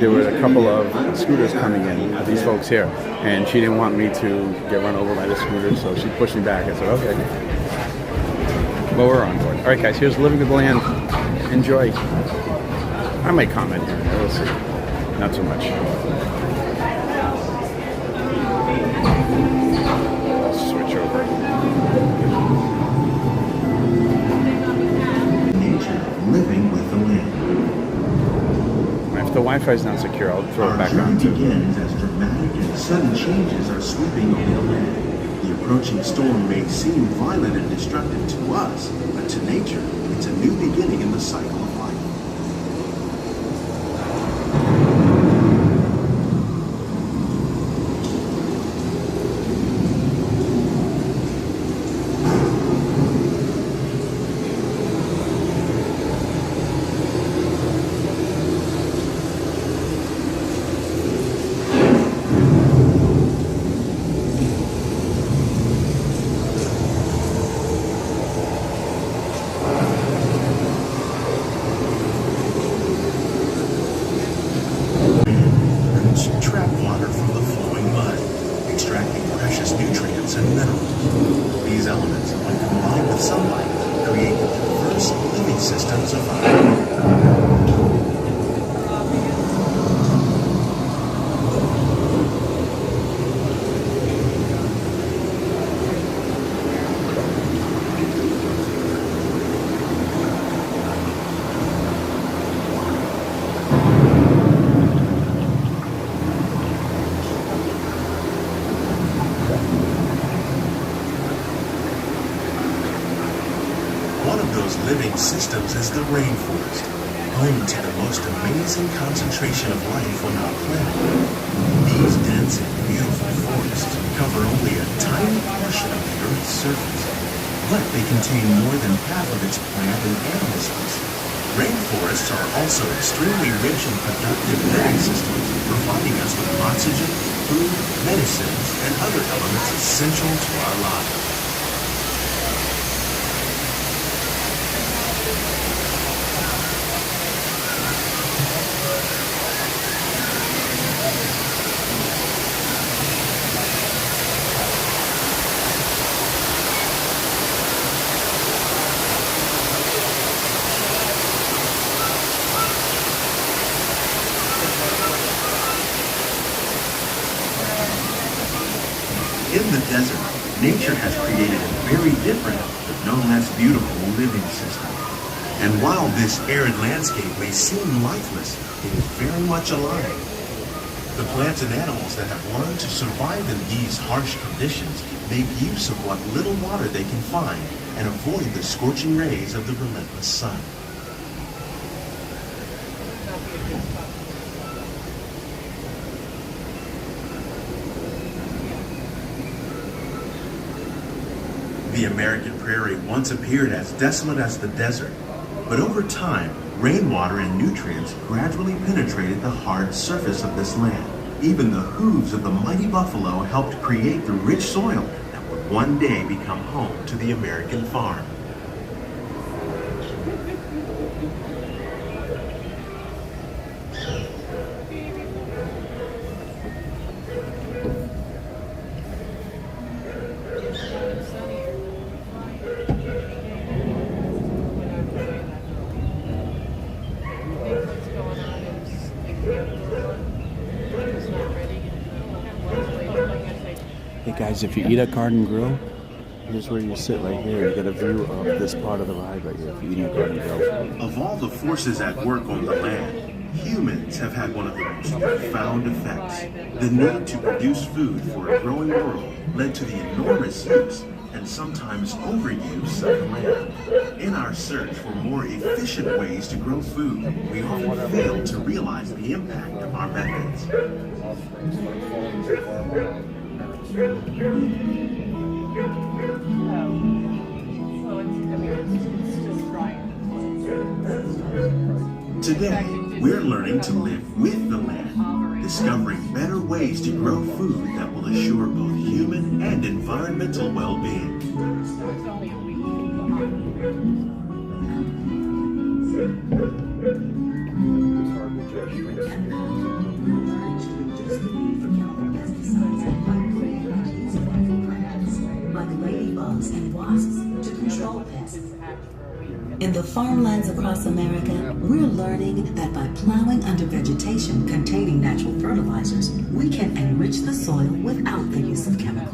there were a couple of scooters coming in, these folks here, and she didn't want me to get run over by the scooter, so she pushed me back. I said, okay. But we're on board. All right, guys, here's Living with the Land. Enjoy. I might comment here. We'll see. Not so much. Let's switch over. Nature, living with the land. If the Wi-Fi's not secure, I'll throw it back on too. Our journey begins as dramatic and sudden changes are sweeping over the land. The approaching storm may seem violent and destructive to us, but to nature, it's a new beginning in the cycle of life. Systems is the rainforest, home to the most amazing concentration of life on our planet. These dense and beautiful forests cover only a tiny portion of the Earth's surface, but they contain more than half of its plant and animal species. Rainforests are also extremely rich and productive living systems, providing us with oxygen, food, medicines, and other elements essential to our lives. In the desert, nature has created a very different, but no less beautiful living system. And while this arid landscape may seem lifeless, it is very much alive. The plants and animals that have learned to survive in these harsh conditions make use of what little water they can find and avoid the scorching rays of the relentless sun. The American prairie once appeared as desolate as the desert, but over time, rainwater and nutrients gradually penetrated the hard surface of this land. Even the hooves of the mighty buffalo helped create the rich soil that would one day become home to the American farm. Guys, if you eat at Garden Grill, here's where you sit right here. You get a view of this part of the ride right here if you eat at Garden Grill. Of all the forces at work on the land, humans have had one of the most profound effects. The need to produce food for a growing world led to the enormous use and sometimes overuse of the land. In our search for more efficient ways to grow food, we often fail to realize the impact of our methods. Today, we're learning to live with the land, discovering better ways to grow food that will assure both human and environmental well-being. Like ladybugs and wasps to control pests. In the farmlands across America, we're learning that by plowing under vegetation containing natural fertilizers, we can enrich the soil without the use of chemicals.